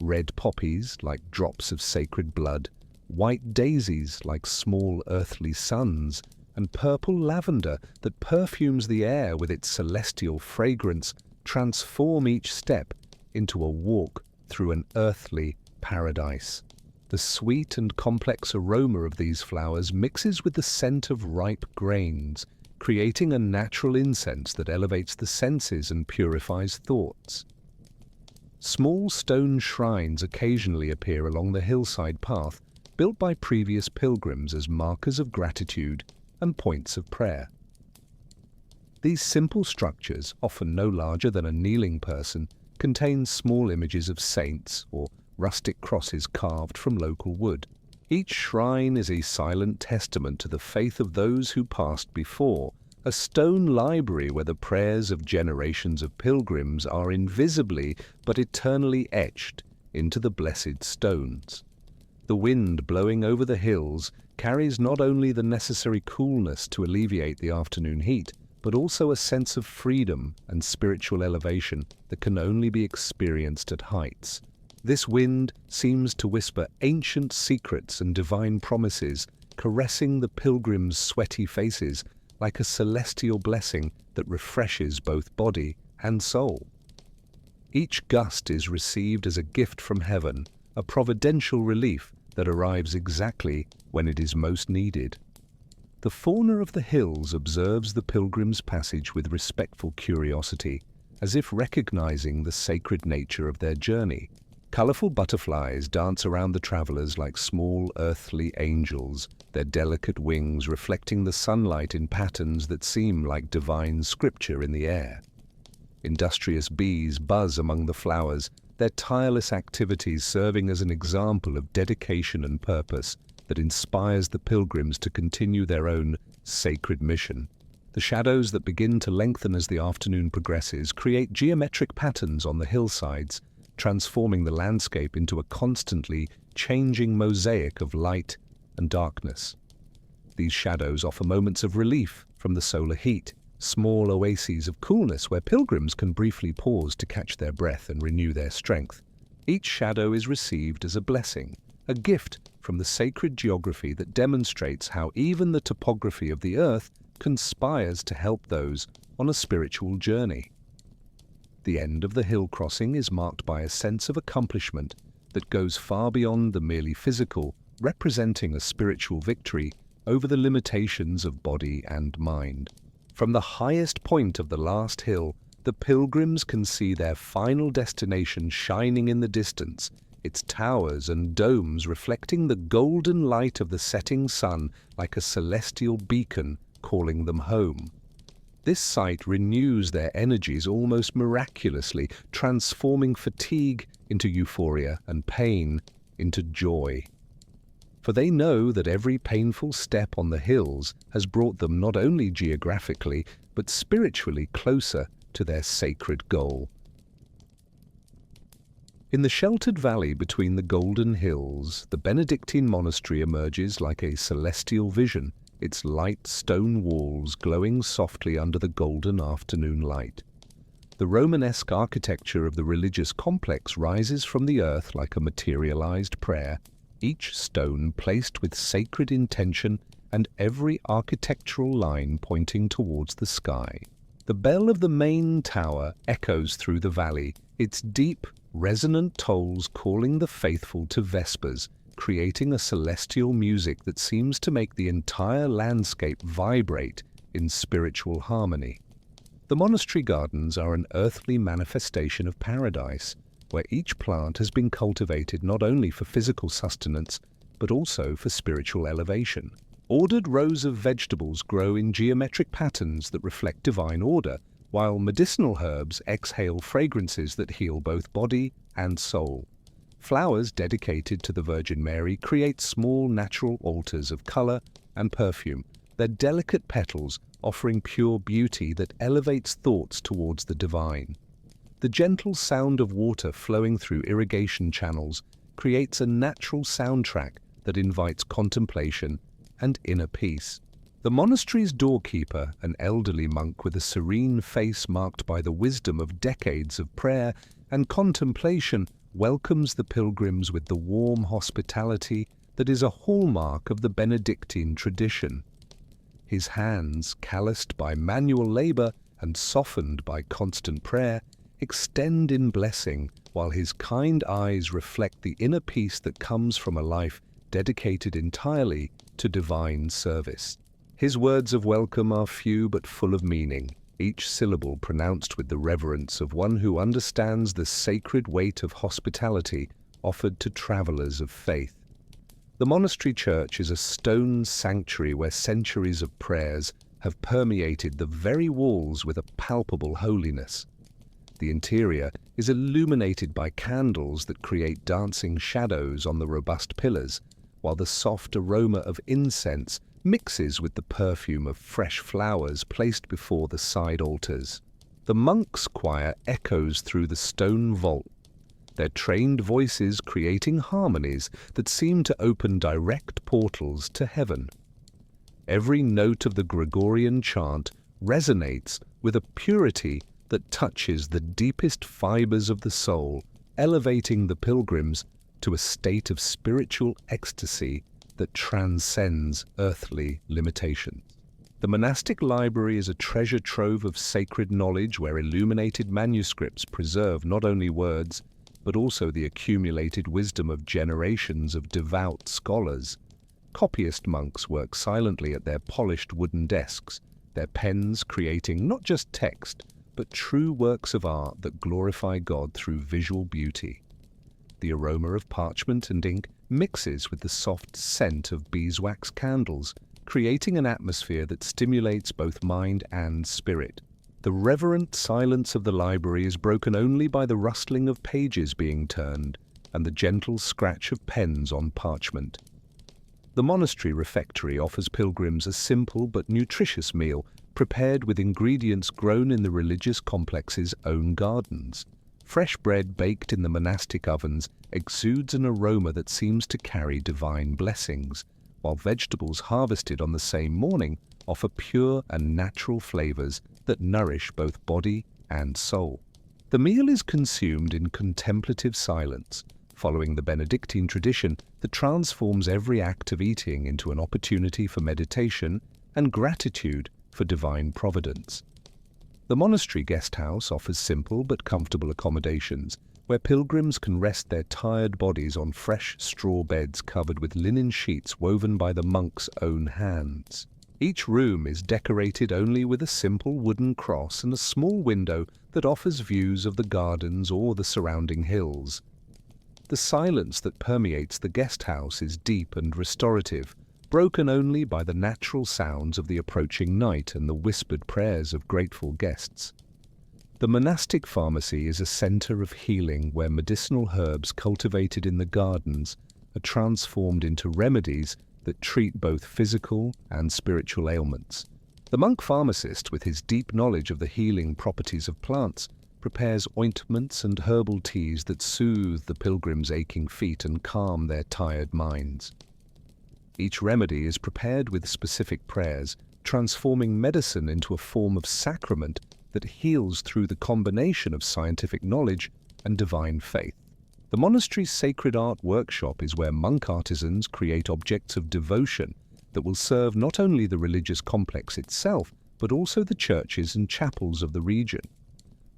Red poppies like drops of sacred blood, white daisies like small earthly suns, and purple lavender that perfumes the air with its celestial fragrance transform each step into a walk through an earthly paradise. The sweet and complex aroma of these flowers mixes with the scent of ripe grains, creating a natural incense that elevates the senses and purifies thoughts. Small stone shrines occasionally appear along the hillside path, built by previous pilgrims as markers of gratitude and points of prayer. These simple structures, often no larger than a kneeling person, contain small images of saints or rustic crosses carved from local wood. Each shrine is a silent testament to the faith of those who passed before, a stone library where the prayers of generations of pilgrims are invisibly but eternally etched into the blessed stones. The wind blowing over the hills carries not only the necessary coolness to alleviate the afternoon heat, but also a sense of freedom and spiritual elevation that can only be experienced at heights. This wind seems to whisper ancient secrets and divine promises, caressing the pilgrims' sweaty faces like a celestial blessing that refreshes both body and soul. Each gust is received as a gift from heaven, a providential relief that arrives exactly when it is most needed. The fauna of the hills observes the pilgrim's passage with respectful curiosity, as if recognizing the sacred nature of their journey. Colorful butterflies dance around the travelers like small earthly angels, their delicate wings reflecting the sunlight in patterns that seem like divine scripture in the air. Industrious bees buzz among the flowers, their tireless activities serving as an example of dedication and purpose that inspires the pilgrims to continue their own sacred mission. The shadows that begin to lengthen as the afternoon progresses create geometric patterns on the hillsides, transforming the landscape into a constantly changing mosaic of light and darkness. These shadows offer moments of relief from the solar heat, small oases of coolness where pilgrims can briefly pause to catch their breath and renew their strength. Each shadow is received as a blessing, a gift from the sacred geography that demonstrates how even the topography of the earth conspires to help those on a spiritual journey. The end of the hill crossing is marked by a sense of accomplishment that goes far beyond the merely physical, representing a spiritual victory over the limitations of body and mind. From the highest point of the last hill, the pilgrims can see their final destination shining in the distance, its towers and domes reflecting the golden light of the setting sun like a celestial beacon calling them home. This sight renews their energies almost miraculously, transforming fatigue into euphoria and pain into joy. For they know that every painful step on the hills has brought them not only geographically, but spiritually closer to their sacred goal. In the sheltered valley between the Golden Hills, the Benedictine monastery emerges like a celestial vision, its light stone walls glowing softly under the golden afternoon light. The Romanesque architecture of the religious complex rises from the earth like a materialized prayer, each stone placed with sacred intention and every architectural line pointing towards the sky. The bell of the main tower echoes through the valley, its deep, resonant tolls calling the faithful to Vespers, creating a celestial music that seems to make the entire landscape vibrate in spiritual harmony. The monastery gardens are an earthly manifestation of paradise, where each plant has been cultivated not only for physical sustenance, but also for spiritual elevation. Ordered rows of vegetables grow in geometric patterns that reflect divine order, while medicinal herbs exhale fragrances that heal both body and soul. Flowers dedicated to the Virgin Mary create small natural altars of color and perfume, their delicate petals offering pure beauty that elevates thoughts towards the divine. The gentle sound of water flowing through irrigation channels creates a natural soundtrack that invites contemplation and inner peace. The monastery's doorkeeper, an elderly monk with a serene face marked by the wisdom of decades of prayer and contemplation, welcomes the pilgrims with the warm hospitality that is a hallmark of the Benedictine tradition. His hands, calloused by manual labor and softened by constant prayer, extend in blessing, while his kind eyes reflect the inner peace that comes from a life dedicated entirely to divine service. His words of welcome are few but full of meaning, each syllable pronounced with the reverence of one who understands the sacred weight of hospitality offered to travelers of faith. The monastery church is a stone sanctuary where centuries of prayers have permeated the very walls with a palpable holiness. The interior is illuminated by candles that create dancing shadows on the robust pillars, while the soft aroma of incense mixes with the perfume of fresh flowers placed before the side altars. The monks' choir echoes through the stone vault, their trained voices creating harmonies that seem to open direct portals to heaven. Every note of the Gregorian chant resonates with a purity that touches the deepest fibers of the soul, elevating the pilgrims to a state of spiritual ecstasy that transcends earthly limitations. The monastic library is a treasure trove of sacred knowledge where illuminated manuscripts preserve not only words, but also the accumulated wisdom of generations of devout scholars. Copyist monks work silently at their polished wooden desks, their pens creating not just text, but true works of art that glorify God through visual beauty. The aroma of parchment and ink mixes with the soft scent of beeswax candles, creating an atmosphere that stimulates both mind and spirit. The reverent silence of the library is broken only by the rustling of pages being turned and the gentle scratch of pens on parchment. The monastery refectory offers pilgrims a simple but nutritious meal prepared with ingredients grown in the religious complex's own gardens. Fresh bread baked in the monastic ovens exudes an aroma that seems to carry divine blessings, while vegetables harvested on the same morning offer pure and natural flavors that nourish both body and soul. The meal is consumed in contemplative silence, following the Benedictine tradition that transforms every act of eating into an opportunity for meditation and gratitude for divine providence. The monastery guest house offers simple but comfortable accommodations where pilgrims can rest their tired bodies on fresh straw beds covered with linen sheets woven by the monks' own hands. Each room is decorated only with a simple wooden cross and a small window that offers views of the gardens or the surrounding hills. The silence that permeates the guest house is deep and restorative, broken only by the natural sounds of the approaching night and the whispered prayers of grateful guests. The monastic pharmacy is a center of healing where medicinal herbs cultivated in the gardens are transformed into remedies that treat both physical and spiritual ailments. The monk pharmacist, with his deep knowledge of the healing properties of plants, prepares ointments and herbal teas that soothe the pilgrims' aching feet and calm their tired minds. Each remedy is prepared with specific prayers, transforming medicine into a form of sacrament that heals through the combination of scientific knowledge and divine faith. The monastery's sacred art workshop is where monk artisans create objects of devotion that will serve not only the religious complex itself, but also the churches and chapels of the region.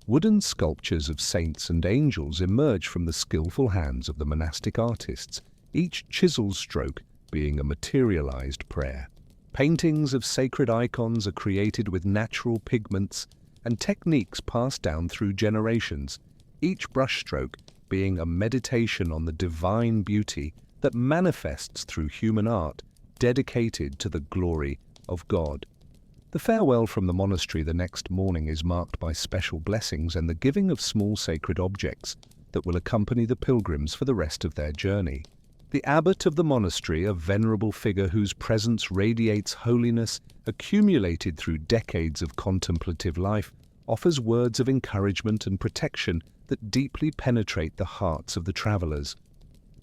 Wooden sculptures of saints and angels emerge from the skillful hands of the monastic artists, each chisel stroke being a materialized prayer. Paintings of sacred icons are created with natural pigments and techniques passed down through generations, each brushstroke being a meditation on the divine beauty that manifests through human art, dedicated to the glory of God. The farewell from the monastery the next morning is marked by special blessings and the giving of small sacred objects that will accompany the pilgrims for the rest of their journey. The abbot of the monastery, a venerable figure whose presence radiates holiness accumulated through decades of contemplative life, offers words of encouragement and protection that deeply penetrate the hearts of the travelers.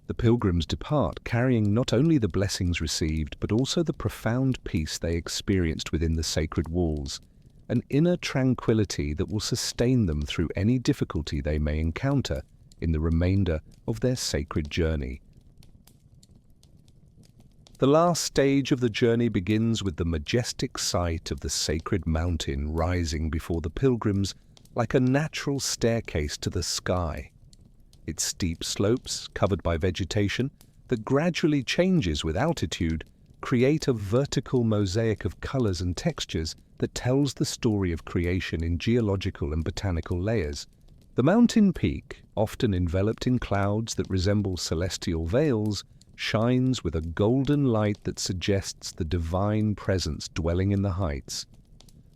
The pilgrims depart carrying not only the blessings received, but also the profound peace they experienced within the sacred walls, an inner tranquility that will sustain them through any difficulty they may encounter in the remainder of their sacred journey. The last stage of the journey begins with the majestic sight of the sacred mountain rising before the pilgrims like a natural staircase to the sky. Its steep slopes, covered by vegetation that gradually changes with altitude, create a vertical mosaic of colors and textures that tells the story of creation in geological and botanical layers. The mountain peak, often enveloped in clouds that resemble celestial veils, shines with a golden light that suggests the divine presence dwelling in the heights.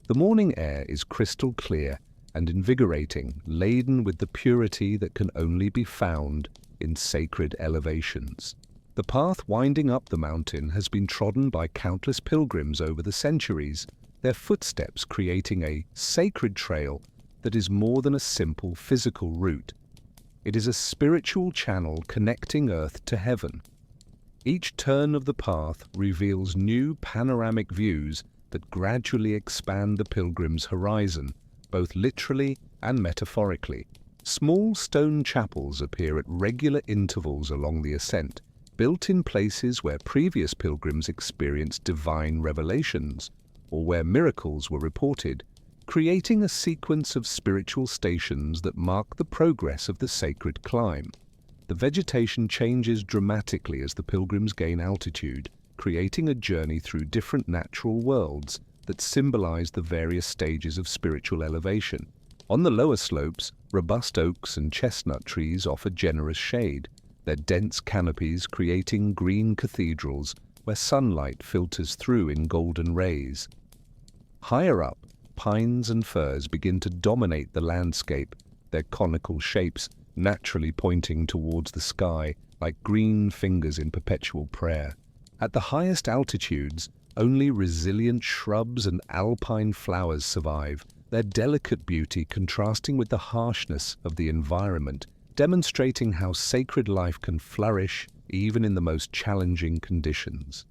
The morning air is crystal clear and invigorating, laden with the purity that can only be found in sacred elevations. The path winding up the mountain has been trodden by countless pilgrims over the centuries, their footsteps creating a sacred trail that is more than a simple physical route. It is a spiritual channel connecting earth to heaven. Each turn of the path reveals new panoramic views that gradually expand the pilgrim's horizon, both literally and metaphorically. Small stone chapels appear at regular intervals along the ascent, built in places where previous pilgrims experienced divine revelations, or where miracles were reported, creating a sequence of spiritual stations that mark the progress of the sacred climb. The vegetation changes dramatically as the pilgrims gain altitude, creating a journey through different natural worlds that symbolize the various stages of spiritual elevation. On the lower slopes, robust oaks and chestnut trees offer generous shade, their dense canopies creating green cathedrals where sunlight filters through in golden rays. Higher up, pines and firs begin to dominate the landscape, their conical shapes naturally pointing towards the sky like green fingers in perpetual prayer. At the highest altitudes, only resilient shrubs and alpine flowers survive, their delicate beauty contrasting with the harshness of the environment, demonstrating how sacred life can flourish even in the most challenging conditions.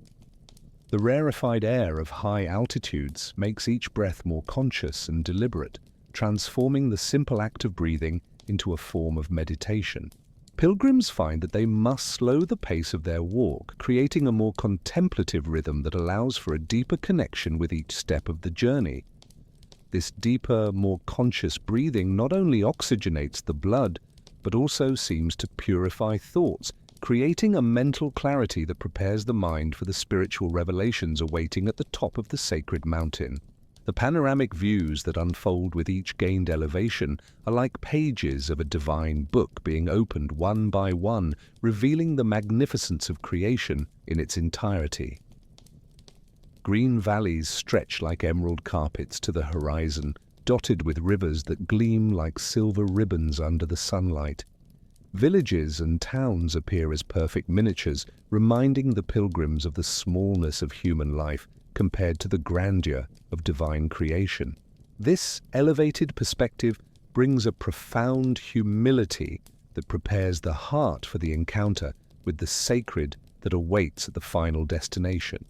The rarefied air of high altitudes makes each breath more conscious and deliberate, transforming the simple act of breathing into a form of meditation. Pilgrims find that they must slow the pace of their walk, creating a more contemplative rhythm that allows for a deeper connection with each step of the journey. This deeper, more conscious breathing not only oxygenates the blood, but also seems to purify thoughts, creating a mental clarity that prepares the mind for the spiritual revelations awaiting at the top of the sacred mountain. The panoramic views that unfold with each gained elevation are like pages of a divine book being opened one by one, revealing the magnificence of creation in its entirety. Green valleys stretch like emerald carpets to the horizon, dotted with rivers that gleam like silver ribbons under the sunlight. Villages and towns appear as perfect miniatures, reminding the pilgrims of the smallness of human life compared to the grandeur of divine creation. This elevated perspective brings a profound humility that prepares the heart for the encounter with the sacred that awaits at the final destination.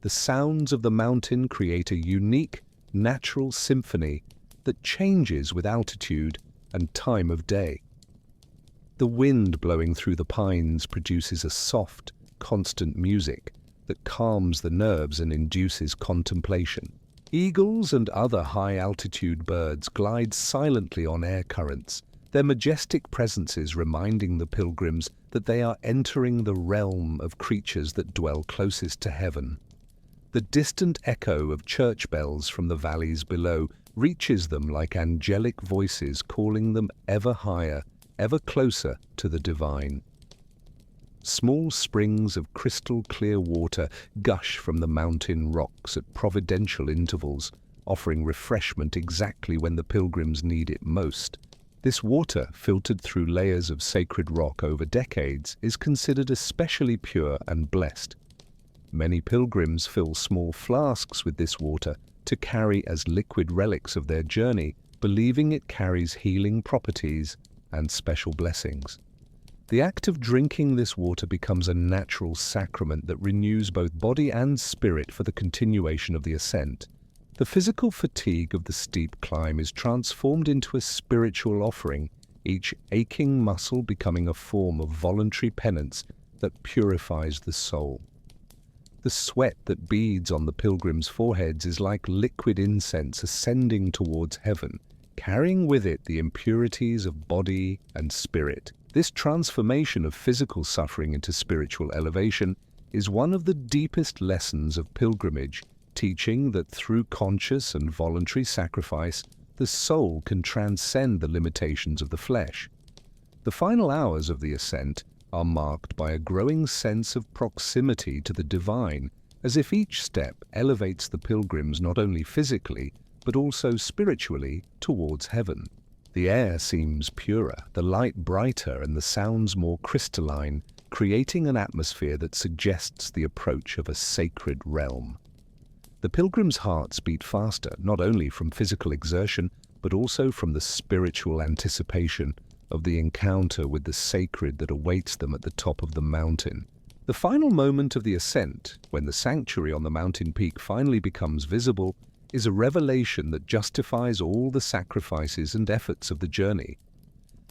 The sounds of the mountain create a unique, natural symphony that changes with altitude and time of day. The wind blowing through the pines produces a soft, constant music that calms the nerves and induces contemplation. Eagles and other high-altitude birds glide silently on air currents, their majestic presences reminding the pilgrims that they are entering the realm of creatures that dwell closest to heaven. The distant echo of church bells from the valleys below reaches them like angelic voices calling them ever higher, ever closer to the divine. Small springs of crystal-clear water gush from the mountain rocks at providential intervals, offering refreshment exactly when the pilgrims need it most. This water, filtered through layers of sacred rock over decades, is considered especially pure and blessed. Many pilgrims fill small flasks with this water to carry as liquid relics of their journey, believing it carries healing properties and special blessings. The act of drinking this water becomes a natural sacrament that renews both body and spirit for the continuation of the ascent. The physical fatigue of the steep climb is transformed into a spiritual offering, each aching muscle becoming a form of voluntary penance that purifies the soul. The sweat that beads on the pilgrims' foreheads is like liquid incense ascending towards heaven, carrying with it the impurities of body and spirit. This transformation of physical suffering into spiritual elevation is one of the deepest lessons of pilgrimage, teaching that through conscious and voluntary sacrifice, the soul can transcend the limitations of the flesh. The final hours of the ascent are marked by a growing sense of proximity to the divine, as if each step elevates the pilgrims not only physically, but also spiritually towards heaven. The air seems purer, the light brighter, and the sounds more crystalline, creating an atmosphere that suggests the approach of a sacred realm. The pilgrims' hearts beat faster, not only from physical exertion, but also from the spiritual anticipation of the encounter with the sacred that awaits them at the top of the mountain. The final moment of the ascent, when the sanctuary on the mountain peak finally becomes visible, is a revelation that justifies all the sacrifices and efforts of the journey.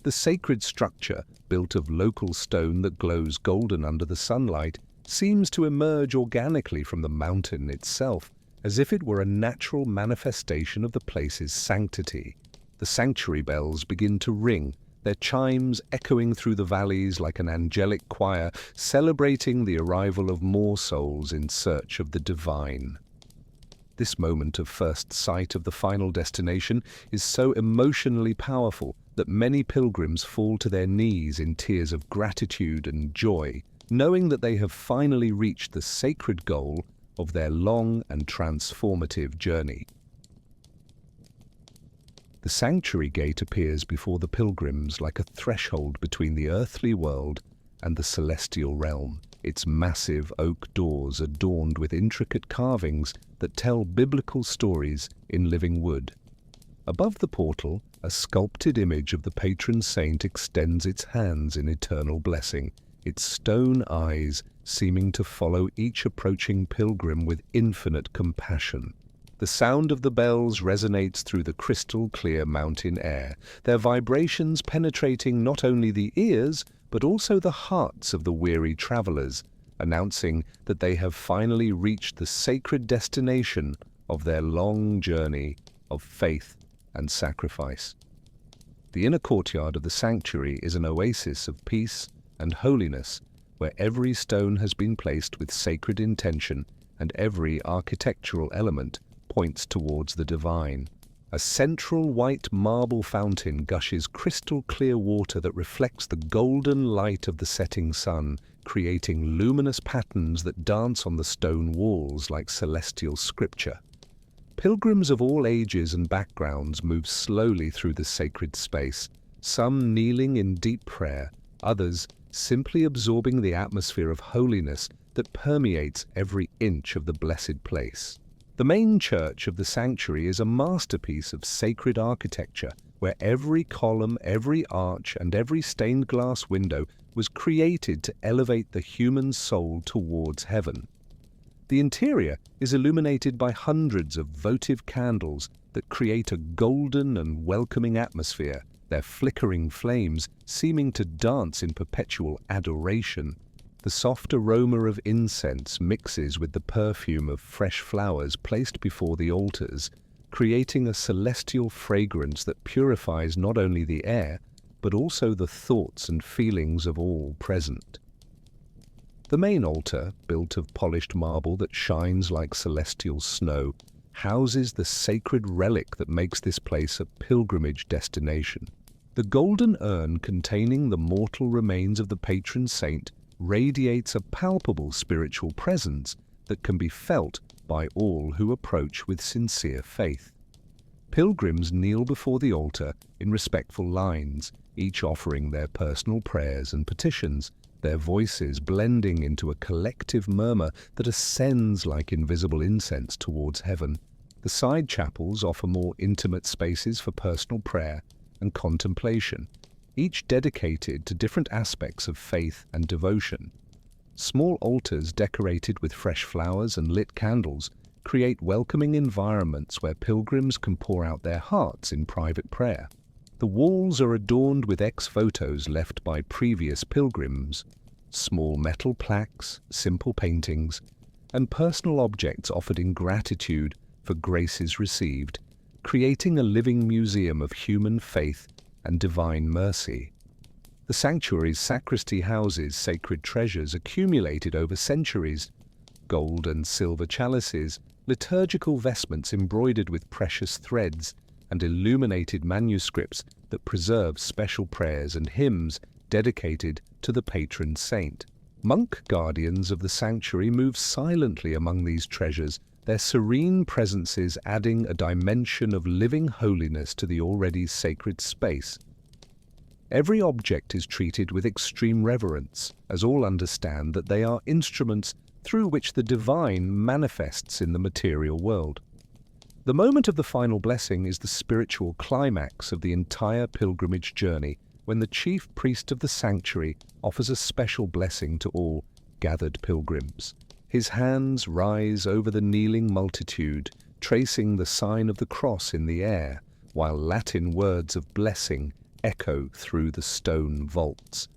The sacred structure, built of local stone that glows golden under the sunlight, seems to emerge organically from the mountain itself, as if it were a natural manifestation of the place's sanctity. The sanctuary bells begin to ring, their chimes echoing through the valleys like an angelic choir, celebrating the arrival of more souls in search of the divine. This moment of first sight of the final destination is so emotionally powerful that many pilgrims fall to their knees in tears of gratitude and joy, knowing that they have finally reached the sacred goal of their long and transformative journey. The sanctuary gate appears before the pilgrims like a threshold between the earthly world and the celestial realm, its massive oak doors adorned with intricate carvings that tell biblical stories in living wood. Above the portal, a sculpted image of the patron saint extends its hands in eternal blessing, its stone eyes seeming to follow each approaching pilgrim with infinite compassion. The sound of the bells resonates through the crystal-clear mountain air, their vibrations penetrating not only the ears, but also the hearts of the weary travelers, announcing that they have finally reached the sacred destination of their long journey of faith and sacrifice. The inner courtyard of the sanctuary is an oasis of peace and holiness, where every stone has been placed with sacred intention and every architectural element points towards the divine. A central white marble fountain gushes crystal-clear water that reflects the golden light of the setting sun, creating luminous patterns that dance on the stone walls like celestial scripture. Pilgrims of all ages and backgrounds move slowly through the sacred space, some kneeling in deep prayer, others simply absorbing the atmosphere of holiness that permeates every inch of the blessed place. The main church of the sanctuary is a masterpiece of sacred architecture where every column, every arch, and every stained glass window was created to elevate the human soul towards heaven. The interior is illuminated by hundreds of votive candles that create a golden and welcoming atmosphere, their flickering flames seeming to dance in perpetual adoration. The soft aroma of incense mixes with the perfume of fresh flowers placed before the altars, creating a celestial fragrance that purifies not only the air, but also the thoughts and feelings of all present. The main altar, built of polished marble that shines like celestial snow, houses the sacred relic that makes this place a pilgrimage destination. The golden urn containing the mortal remains of the patron saint radiates a palpable spiritual presence that can be felt by all who approach with sincere faith. Pilgrims kneel before the altar in respectful lines, each offering their personal prayers and petitions, their voices blending into a collective murmur that ascends like invisible incense towards heaven. The side chapels offer more intimate spaces for personal prayer and contemplation, each dedicated to different aspects of faith and devotion. Small altars decorated with fresh flowers and lit candles create welcoming environments where pilgrims can pour out their hearts in private prayer. The walls are adorned with ex-votos left by previous pilgrims, small metal plaques, simple paintings, and personal objects offered in gratitude for graces received, creating a living museum of human faith and divine mercy. The sanctuary's sacristy houses sacred treasures accumulated over centuries: gold and silver chalices, liturgical vestments embroidered with precious threads, and illuminated manuscripts that preserve special prayers and hymns dedicated to the patron saint. Monk guardians of the sanctuary move silently among these treasures, their serene presences adding a dimension of living holiness to the already sacred space. Every object is treated with extreme reverence, as all understand that they are instruments through which the divine manifests in the material world. The moment of the final blessing is the spiritual climax of the entire pilgrimage journey, when the chief priest of the sanctuary offers a special blessing to all gathered pilgrims. His hands rise over the kneeling multitude, tracing the sign of the cross in the air, while Latin words of blessing echo through the stone vaults.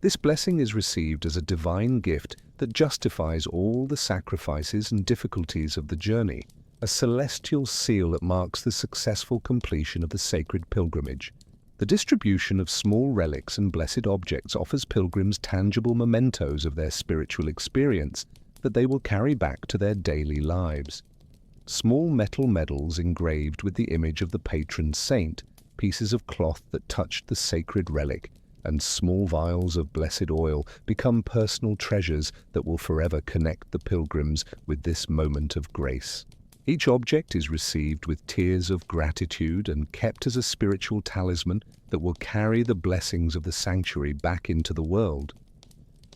This blessing is received as a divine gift that justifies all the sacrifices and difficulties of the journey, a celestial seal that marks the successful completion of the sacred pilgrimage. The distribution of small relics and blessed objects offers pilgrims tangible mementos of their spiritual experience that they will carry back to their daily lives. Small metal medals engraved with the image of the patron saint, pieces of cloth that touched the sacred relic, and small vials of blessed oil become personal treasures that will forever connect the pilgrims with this moment of grace. Each object is received with tears of gratitude and kept as a spiritual talisman that will carry the blessings of the sanctuary back into the world.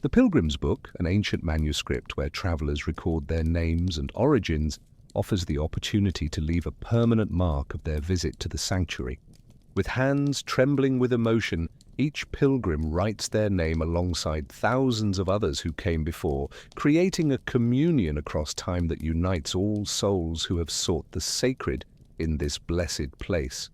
The Pilgrim's Book, an ancient manuscript where travelers record their names and origins, offers the opportunity to leave a permanent mark of their visit to the sanctuary. With hands trembling with emotion, each pilgrim writes their name alongside thousands of others who came before, creating a communion across time that unites all souls who have sought the sacred in this blessed place.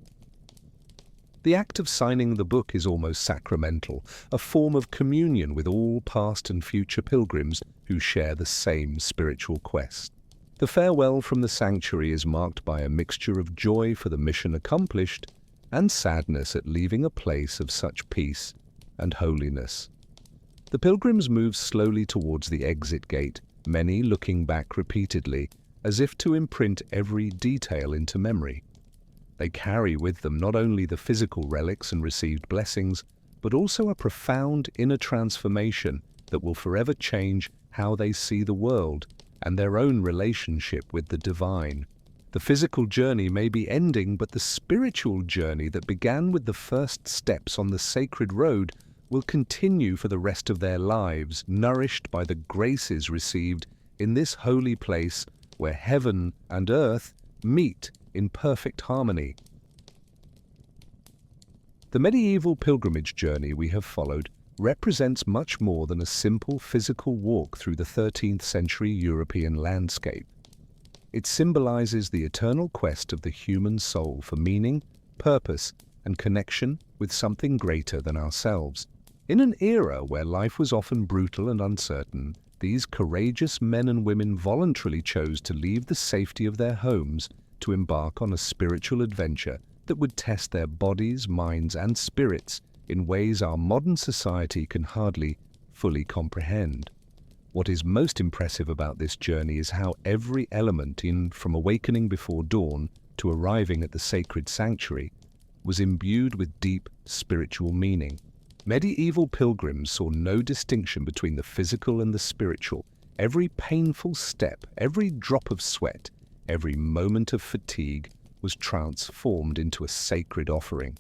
The act of signing the book is almost sacramental, a form of communion with all past and future pilgrims who share the same spiritual quest. The farewell from the sanctuary is marked by a mixture of joy for the mission accomplished and sadness at leaving a place of such peace and holiness. The pilgrims move slowly towards the exit gate, many looking back repeatedly, as if to imprint every detail into memory. They carry with them not only the physical relics and received blessings, but also a profound inner transformation that will forever change how they see the world and their own relationship with the divine. The physical journey may be ending, but the spiritual journey that began with the first steps on the sacred road will continue for the rest of their lives, nourished by the graces received in this holy place where heaven and earth meet in perfect harmony. The medieval pilgrimage journey we have followed represents much more than a simple physical walk through the 13th century European landscape. It symbolizes the eternal quest of the human soul for meaning, purpose, and connection with something greater than ourselves. In an era where life was often brutal and uncertain, these courageous men and women voluntarily chose to leave the safety of their homes to embark on a spiritual adventure that would test their bodies, minds, and spirits in ways our modern society can hardly fully comprehend. What is most impressive about this journey is how every element, from awakening before dawn to arriving at the sacred sanctuary, was imbued with deep spiritual meaning. Medieval pilgrims saw no distinction between the physical and the spiritual. Every painful step, every drop of sweat, every moment of fatigue was transformed into a sacred offering.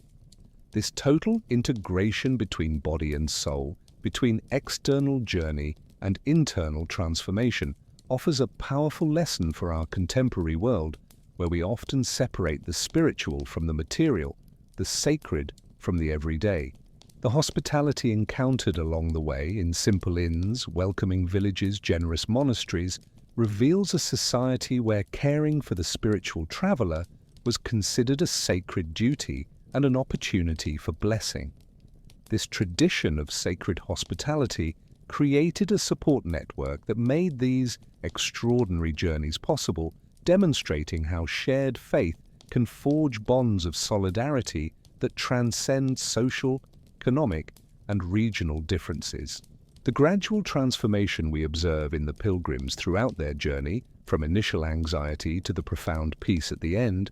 This total integration between body and soul, between external journey and internal transformation, offers a powerful lesson for our contemporary world, where we often separate the spiritual from the material, the sacred from the everyday. The hospitality encountered along the way in simple inns, welcoming villages, generous monasteries, reveals a society where caring for the spiritual traveler was considered a sacred duty and an opportunity for blessing. This tradition of sacred hospitality created a support network that made these extraordinary journeys possible, demonstrating how shared faith can forge bonds of solidarity that transcend social, economic, and regional differences. The gradual transformation we observe in the pilgrims throughout their journey, from initial anxiety to the profound peace at the end,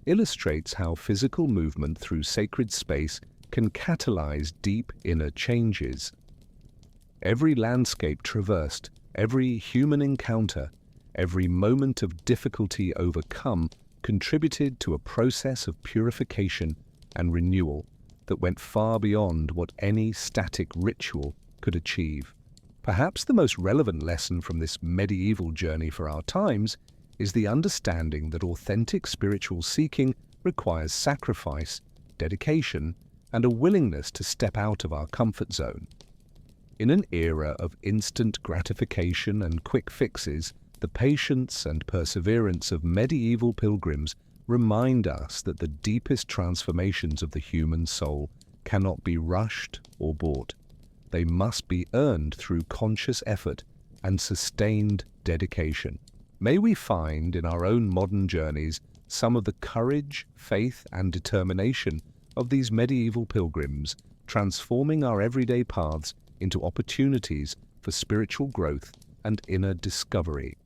illustrates how physical movement through sacred space can catalyze deep inner changes. Every landscape traversed, every human encounter, every moment of difficulty overcome contributed to a process of purification and renewal that went far beyond what any static ritual could achieve. Perhaps the most relevant lesson from this medieval journey for our times is the understanding that authentic spiritual seeking requires sacrifice, dedication, and a willingness to step out of our comfort zone. In an era of instant gratification and quick fixes, the patience and perseverance of medieval pilgrims remind us that the deepest transformations of the human soul cannot be rushed or bought. They must be earned through conscious effort and sustained dedication. May we find in our own modern journeys some of the courage, faith, and determination of these medieval pilgrims, transforming our everyday paths into opportunities for spiritual growth and inner discovery.